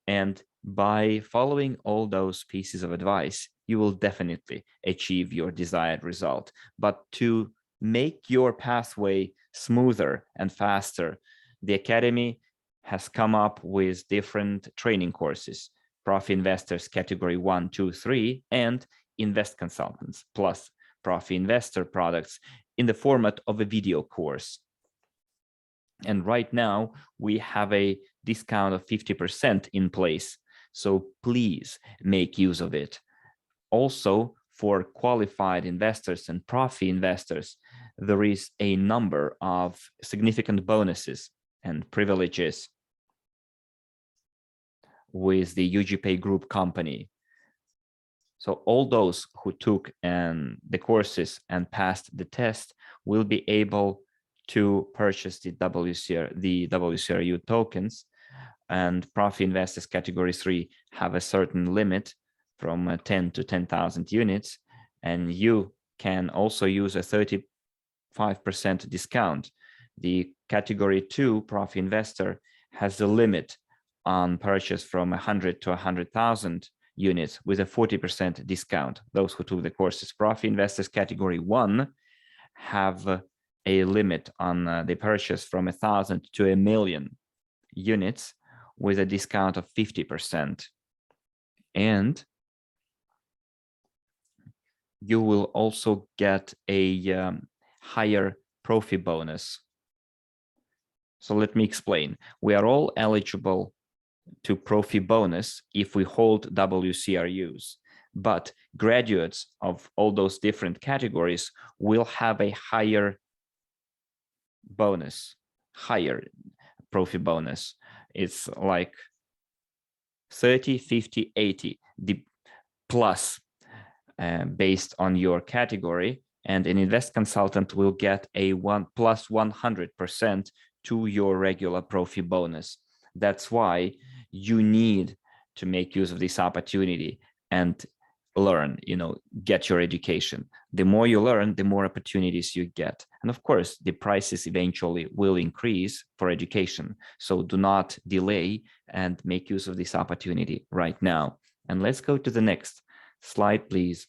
S3: And by following all those pieces of advice, you will definitely achieve your desired result. But to make your pathway smoother and faster, the Academy has come up with different training courses: Profi Investors Category 1, 2, 3, and Invest Consultants, plus Profi Investor products in the format of a video course. And right now, we have a discount of 50% in place, so please make use of it. Also, for qualified investors and Profi investors, there is a number of significant bonuses and privileges with the Ugpay Group company. So all those who took the courses and passed the test will be able to purchase the WCRU tokens, and Profi Investors Category 3 have a certain limit from 10 to 10,000 units, and you can also use a 35% discount. The Category 2 Profi Investor has a limit on purchase from 100 to 100,000 units with a 40% discount. Those who took the courses Profi Investors Category 1 have a limit on the purchase from 1,000 to 1,000,000 units with a discount of 50%. And you will also get a higher Profi bonus. So let me explain. We are all eligible to Profi bonus if we hold WCRUs, but graduates of all those different categories will have a higher bonus, higher Profi bonus. It's like 30, 50, 80 plus based on your category, and an Invest Consultant will get a plus 100% to your regular Profi bonus. That's why you need to make use of this opportunity and learn, get your education. The more you learn, the more opportunities you get. And of course, the prices eventually will increase for education. So do not delay and make use of this opportunity right now. And let's go to the next slide, please.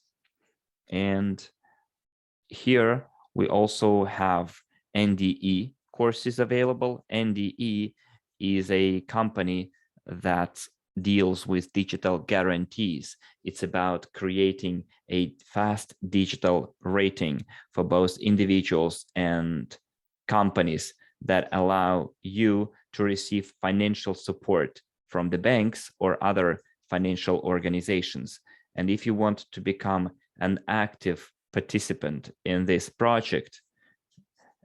S3: And here we also have NDE courses available. NDE is a company that deals with digital guarantees. It's about creating a fast digital rating for both individuals and companies that allow you to receive financial support from the banks or other financial organizations. And if you want to become an active participant in this project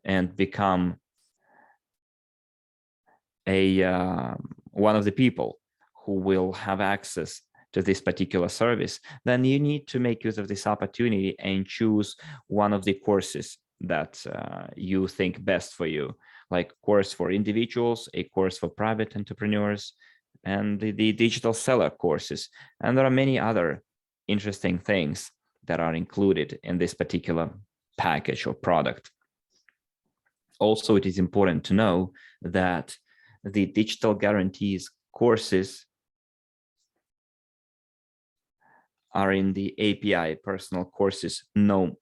S3: and become one of the people who will have access to this particular service, then you need to make use of this opportunity and choose one of the courses that you think best for you, like course for individuals, a course for private entrepreneurs, and the digital seller courses. And there are many other interesting things that are included in this particular package or product. Also, it is important to know that the digital guarantees courses are in the API personal courses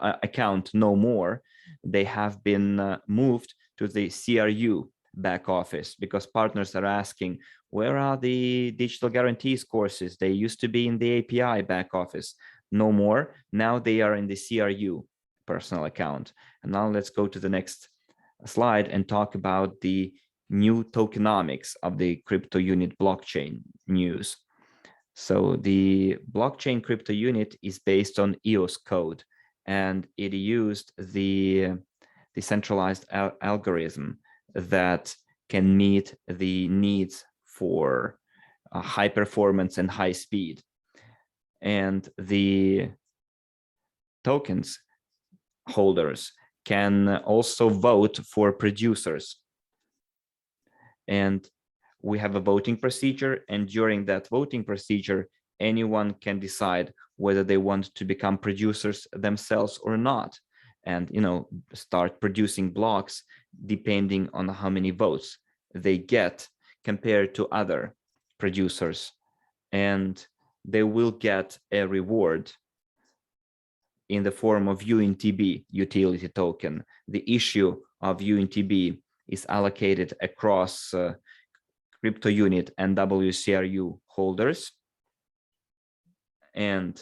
S3: account no more. They have been moved to the CRU back office because partners are asking, where are the digital guarantees courses? They used to be in the API back office. No more. Now they are in the CRU personal account. And now let's go to the next slide and talk about the new tokenomics of the Cryptounit blockchain news. So the blockchain Cryptounit is based on EOS code, and it used the decentralized algorithm that can meet the needs for high performance and high speed. And the tokens holders can also vote for producers. And we have a voting procedure, and during that voting procedure, anyone can decide whether they want to become producers themselves or not, and start producing blocks depending on how many votes they get compared to other producers. And they will get a reward in the form of UNTB utility token. The issue of UNTB is allocated across Cryptounit and WCRU holders. And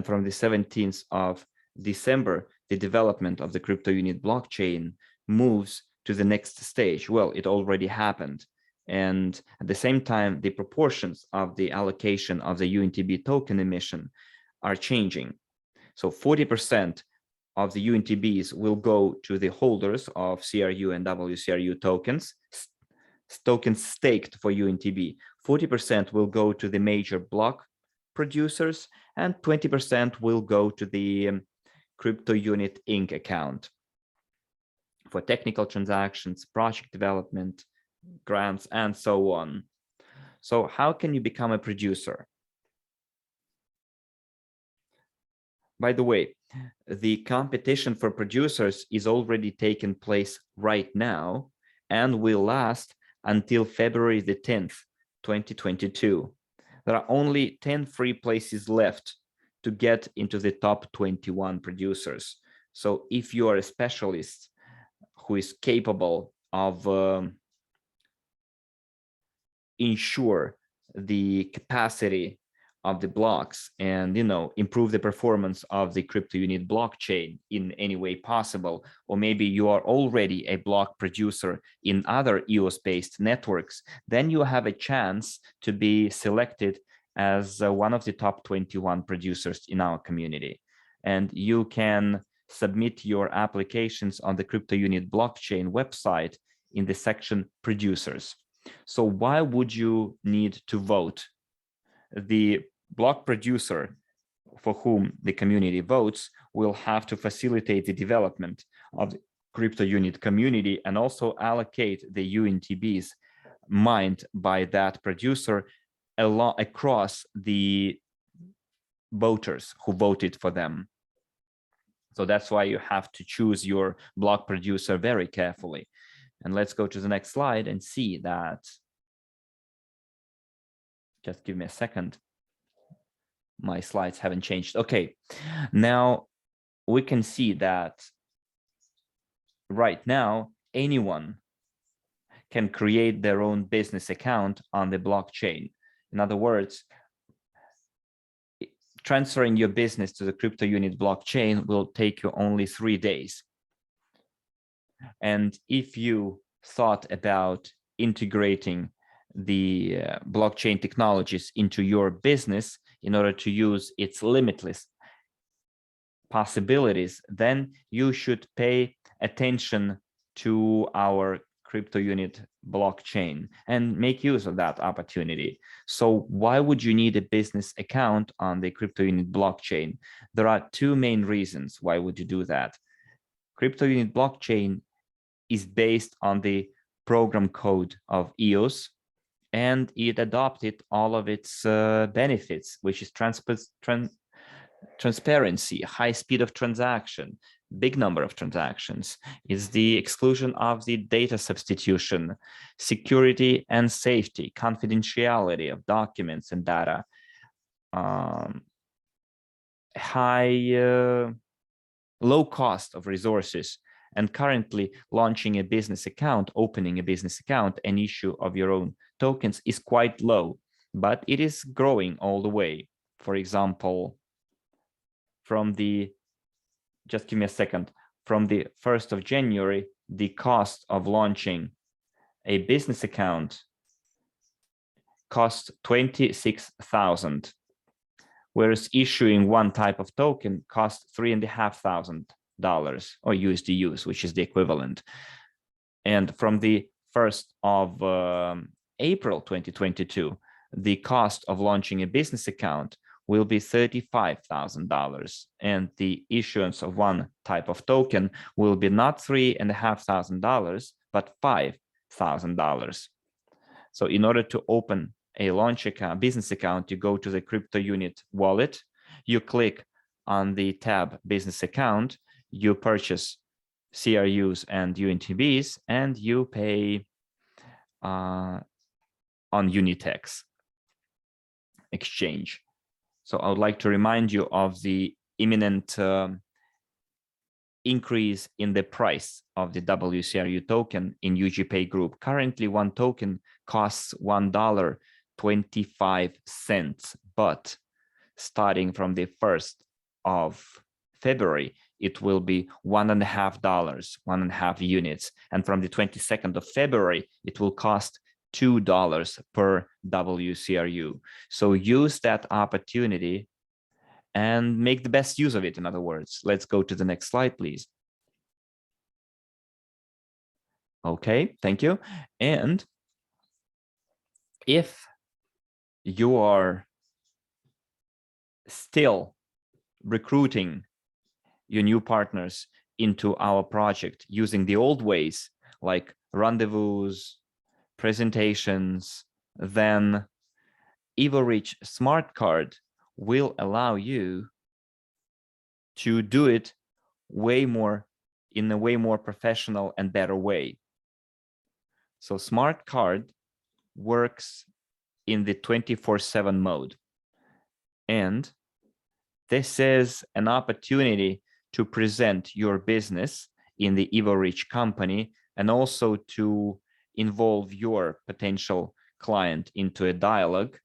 S3: from the 17th of December, the development of the Cryptounit blockchain moves to the next stage. Well, it already happened. And at the same time, the proportions of the allocation of the UNTB token emission are changing. So 40% of the UNTBs will go to the holders of CRU and WCRU tokens staked for UNTB. 40% will go to the major block producers, and 20% will go to the Cryptounit Inc. account for technical transactions, project development, grants, and so on. So how can you become a producer? By the way, the competition for producers is already taking place right now and will last until February the 10th, 2022. There are only 10 free places left to get into the top 21 producers. So if you are a specialist who is capable of ensure the capacity of the blocks and improve the performance of the Cryptounit blockchain in any way possible, or maybe you are already a block producer in other EOS-based networks, then you have a chance to be selected as one of the top 21 producers in our community. And you can submit your applications on the Cryptounit blockchain website in the section producers. So why would you need to vote? The block producer for whom the community votes will have to facilitate the development of the Cryptounit community and also allocate the UNTBs mined by that producer across the voters who voted for them. So that's why you have to choose your block producer very carefully. And let's go to the next slide and see that. Just give me a second. My slides haven't changed. Okay, now we can see that right now anyone can create their own business account on the blockchain. In other words, transferring your business to the Cryptounit blockchain will take you only 3 days. And if you thought about integrating the blockchain technologies into your business in order to use its limitless possibilities, then you should pay attention to our Cryptounit blockchain and make use of that opportunity. So why would you need a business account on the Cryptounit blockchain? There are two main reasons why would you do that. Cryptounit blockchain is based on the program code of EOS, and it adopted all of its benefits, which is transparency, high speed of transaction, big number of transactions, is the exclusion of the data substitution, security and safety, confidentiality of documents and data, low cost of resources, and currently launching a business account, opening a business account, and issue of your own tokens is quite low, but it is growing all the way. For example, just give me a second, from the 1st of January, the cost of launching a business account cost $26,000, whereas issuing one type of token costs $3,500 or USDUs, which is the equivalent. And from the 1st of April 2022, the cost of launching a business account will be $35,000, and the issuance of one type of token will be not $3,500, but $5,000. So in order to open a launch account, business account, you go to the Cryptounit wallet, you click on the tab business account, you purchase CRUs and UNTBs, and you pay on Unitex exchange. So I would like to remind you of the imminent increase in the price of the WCRU token in Ugpay Group. Currently, one token costs $1.25, but starting from the 1st of February, it will be $1.50, 1.5 units. And from the 22nd of February, it will cost $2 per WCRU. So use that opportunity and make the best use of it. In other words, let's go to the next slide, please. Okay, thank you. And if you are still recruiting your new partners into our project using the old ways like rendezvous, presentations, then Evorich Smart Card will allow you to do it in a way more professional and better way. So Smart Card works in the 24/7 mode. And this is an opportunity to present your business in the Evorich company and also to involve your potential client into a dialogue,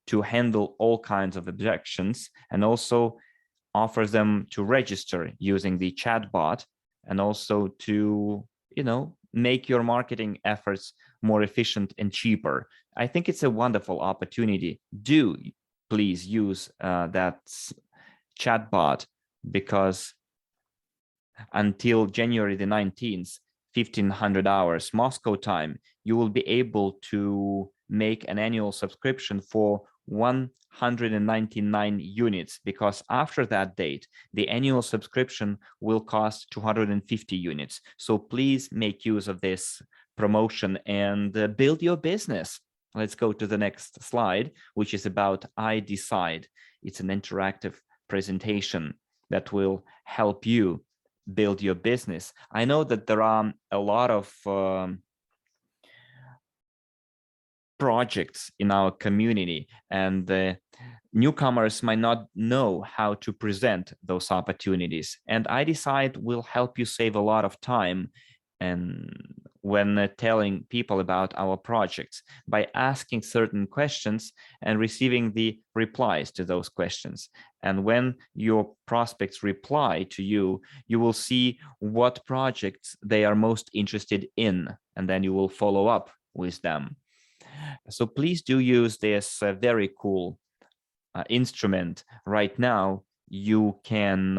S3: to handle all kinds of objections, and also offer them to register using the chatbot, and also to, make your marketing efforts more efficient and cheaper. I think it's a wonderful opportunity. Do please use that chatbot, because until January the 19th, 1500 hours Moscow time, you will be able to make an annual subscription for 199 units, because after that date, the annual subscription will cost 250 units. So please make use of this promotion and build your business. Let's go to the next slide, which is about iDecide. It's an interactive presentation that will help you build your business. I know that there are a lot of projects in our community, and newcomers might not know how to present those opportunities. And iDecide will help you save a lot of time and when telling people about our projects by asking certain questions and receiving the replies to those questions. And when your prospects reply to you, you will see what projects they are most interested in, and then you will follow up with them. So please do use this very cool instrument. Right now, you can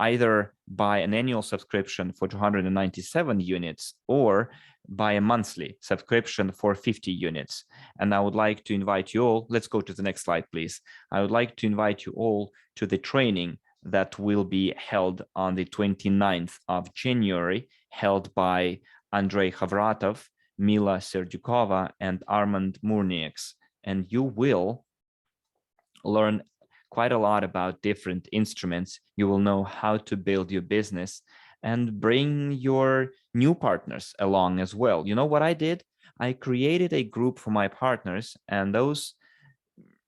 S3: either buy an annual subscription for 297 units or buy a monthly subscription for 50 units. And I would like to invite you all, let's go to the next slide, please. I would like to invite you all to the training that will be held on the 29th of January, held by Andrey Khovratov, Mila Serdyukova, and Armand Murnieks. And you will learn quite a lot about different instruments. You will know how to build your business and bring your new partners along as well. You know what I did? I created a group for my partners, and those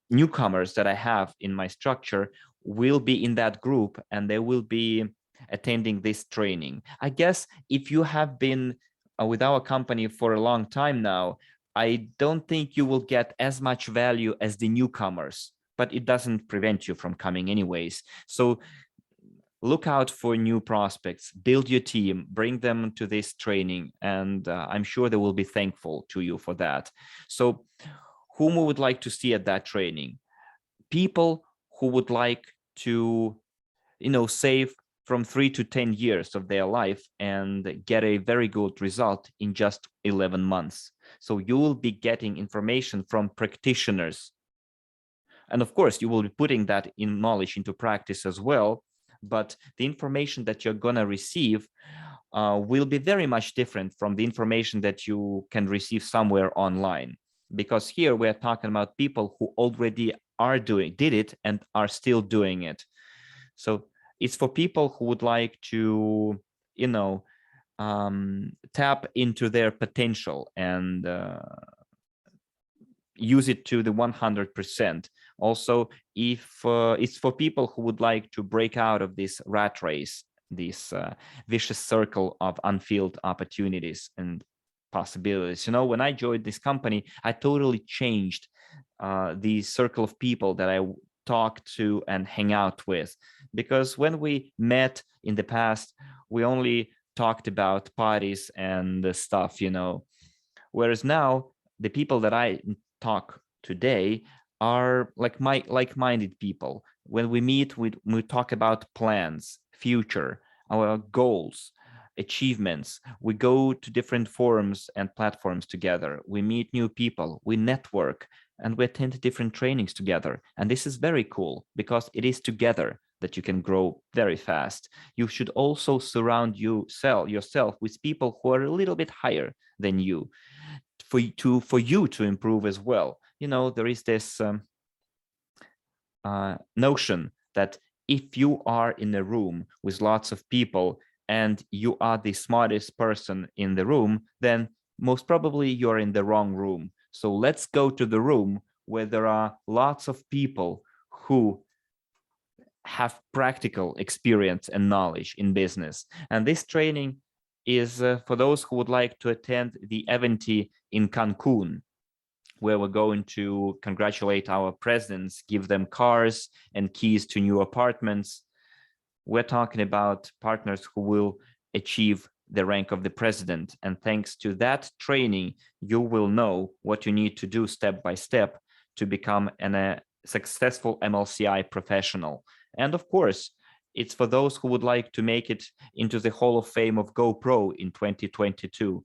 S3: newcomers that I have in my structure will be in that group, and they will be attending this training. I guess if you have been with our company for a long time now, I don't think you will get as much value as the newcomers, but it doesn't prevent you from coming anyways. So look out for new prospects, build your team, bring them to this training, and I'm sure they will be thankful to you for that. So whom we would like to see at that training? People who would like to, save from 3 to 10 years of their life and get a very good result in just 11 months. So you will be getting information from practitioners. And of course, you will be putting that knowledge into practice as well. But the information that you're going to receive will be very much different from the information that you can receive somewhere online. Because here we're talking about people who already did it and are still doing it. So it's for people who would like to, tap into their potential and use it to the 100%. Also, if it's for people who would like to break out of this rat race, this vicious circle of unfilled opportunities and possibilities. When I joined this company, I totally changed the circle of people that I talk to and hang out with, because when we met in the past, we only talked about parties and stuff, whereas now the people that I talk today are like-minded people. When we meet, we talk about plans, future, our goals, achievements. We go to different forums and platforms together. We meet new people, we network, and we attend different trainings together. And this is very cool because it is together that you can grow very fast. You should also surround yourself with people who are a little bit higher than you for you to improve as well. There is this notion that if you are in a room with lots of people and you are the smartest person in the room, then most probably you're in the wrong room. So let's go to the room where there are lots of people who have practical experience and knowledge in business. And this training is for those who would like to attend the event in Cancun, where we're going to congratulate our presidents, give them cars and keys to new apartments. We're talking about partners who will achieve the rank of the president. And thanks to that training, you will know what you need to do step by step to become a successful MLCI professional. And of course, it's for those who would like to make it into the Hall of Fame of GoPro in 2022.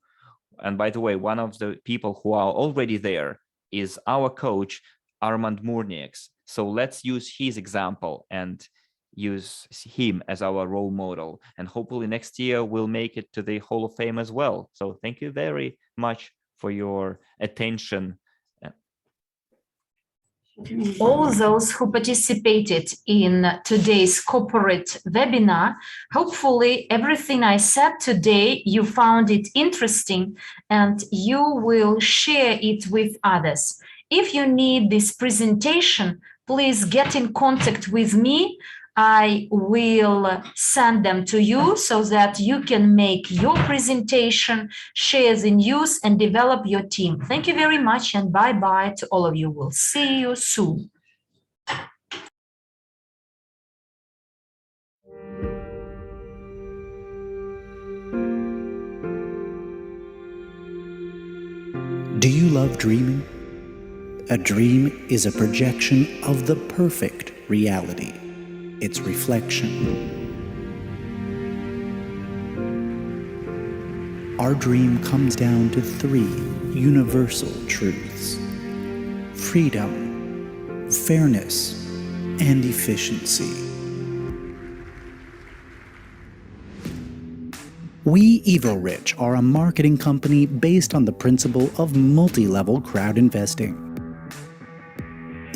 S3: And by the way, one of the people who are already there is our coach, Armand Murnieks. So let's use his example and use him as our role model. And hopefully next year we'll make it to the Hall of Fame as well. So thank you very much for your attention.
S1: All those who participated in today's corporate webinar, hopefully everything I said today, you found it interesting and you will share it with others. If you need this presentation, please get in contact with me. I will send them to you so that you can make your presentation, share the news, and develop your team. Thank you very much, and bye-bye to all of you. We'll see you soon.
S5: Do you love dreaming? A dream is a projection of the perfect reality. Its reflection. Our dream comes down to 3 universal truths: freedom, fairness, and efficiency. We, Evorich, are a marketing company based on the principle of multi-level crowd investing.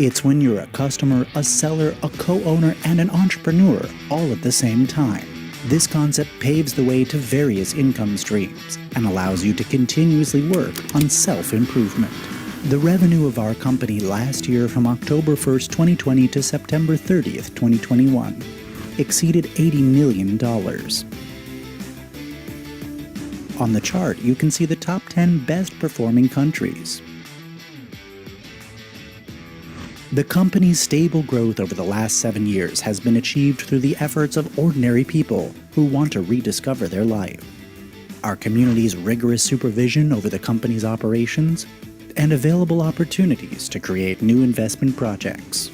S5: It's when you're a customer, a seller, a co-owner, and an entrepreneur all at the same time. This concept paves the way to various income streams and allows you to continuously work on self-improvement. The revenue of our company last year from October 1st, 2020 to September 30th, 2021 exceeded $80 million. On the chart, you can see the top 10 best performing countries. The company's stable growth over the last 7 years has been achieved through the efforts of ordinary people who want to rediscover their life. Our community's rigorous supervision over the company's operations and available opportunities to create new investment projects.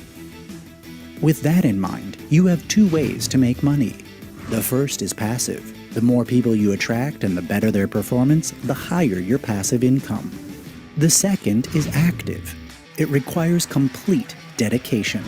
S5: With that in mind, you have two ways to make money. The first is passive. The more people you attract and the better their performance, the higher your passive income. The second is active. It requires complete dedication.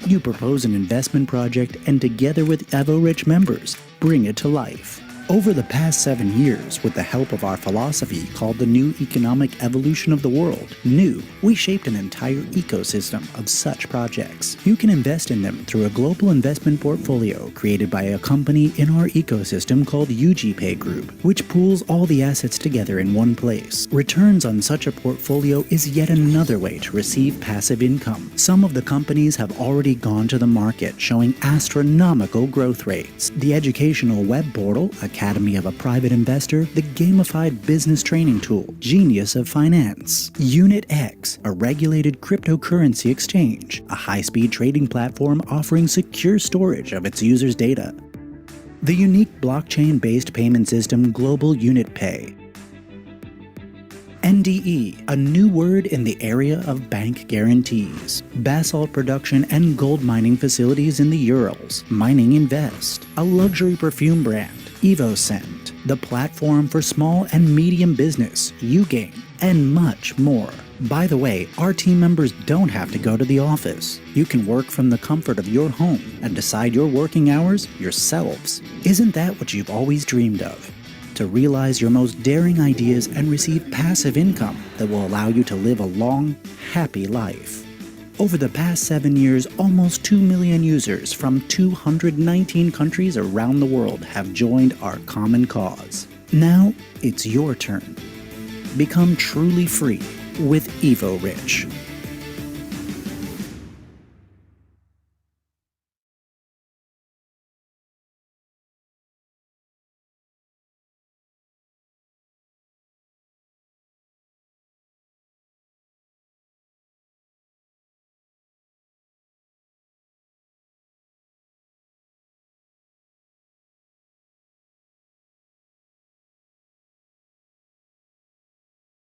S5: You propose an investment project and together with Evorich members, bring it to life. Over the past 7 years, with the help of our philosophy called the New Economic Evolution of the World, NEW, we shaped an entire ecosystem of such projects. You can invest in them through a global investment portfolio created by a company in our ecosystem called Ugpay Group, which pools all the assets together in one place. Returns on such a portfolio is yet another way to receive passive income. Some of the companies have already gone to the market, showing astronomical growth rates. The educational web portal, Academy of a Private Investor, the gamified business training tool, Genius of Finance, Unit X, a regulated cryptocurrency exchange, a high-speed trading platform offering secure storage of its users' data, the unique blockchain-based payment system Global Unit Pay, NDE, a new word in the area of bank guarantees, basalt production and gold mining facilities in the Urals, Mining Invest, a luxury perfume brand, EvoScent, the platform for small and medium business, Ugain, and much more. By the way, our team members don't have to go to the office. You can work from the comfort of your home and decide your working hours yourselves. Isn't that what you've always dreamed of? To realize your most daring ideas and receive passive income that will allow you to live a long, happy life. Over the past 7 years, almost 2 million users from 219 countries around the world have joined our common cause. Now, it's your turn. Become truly free with Evorich.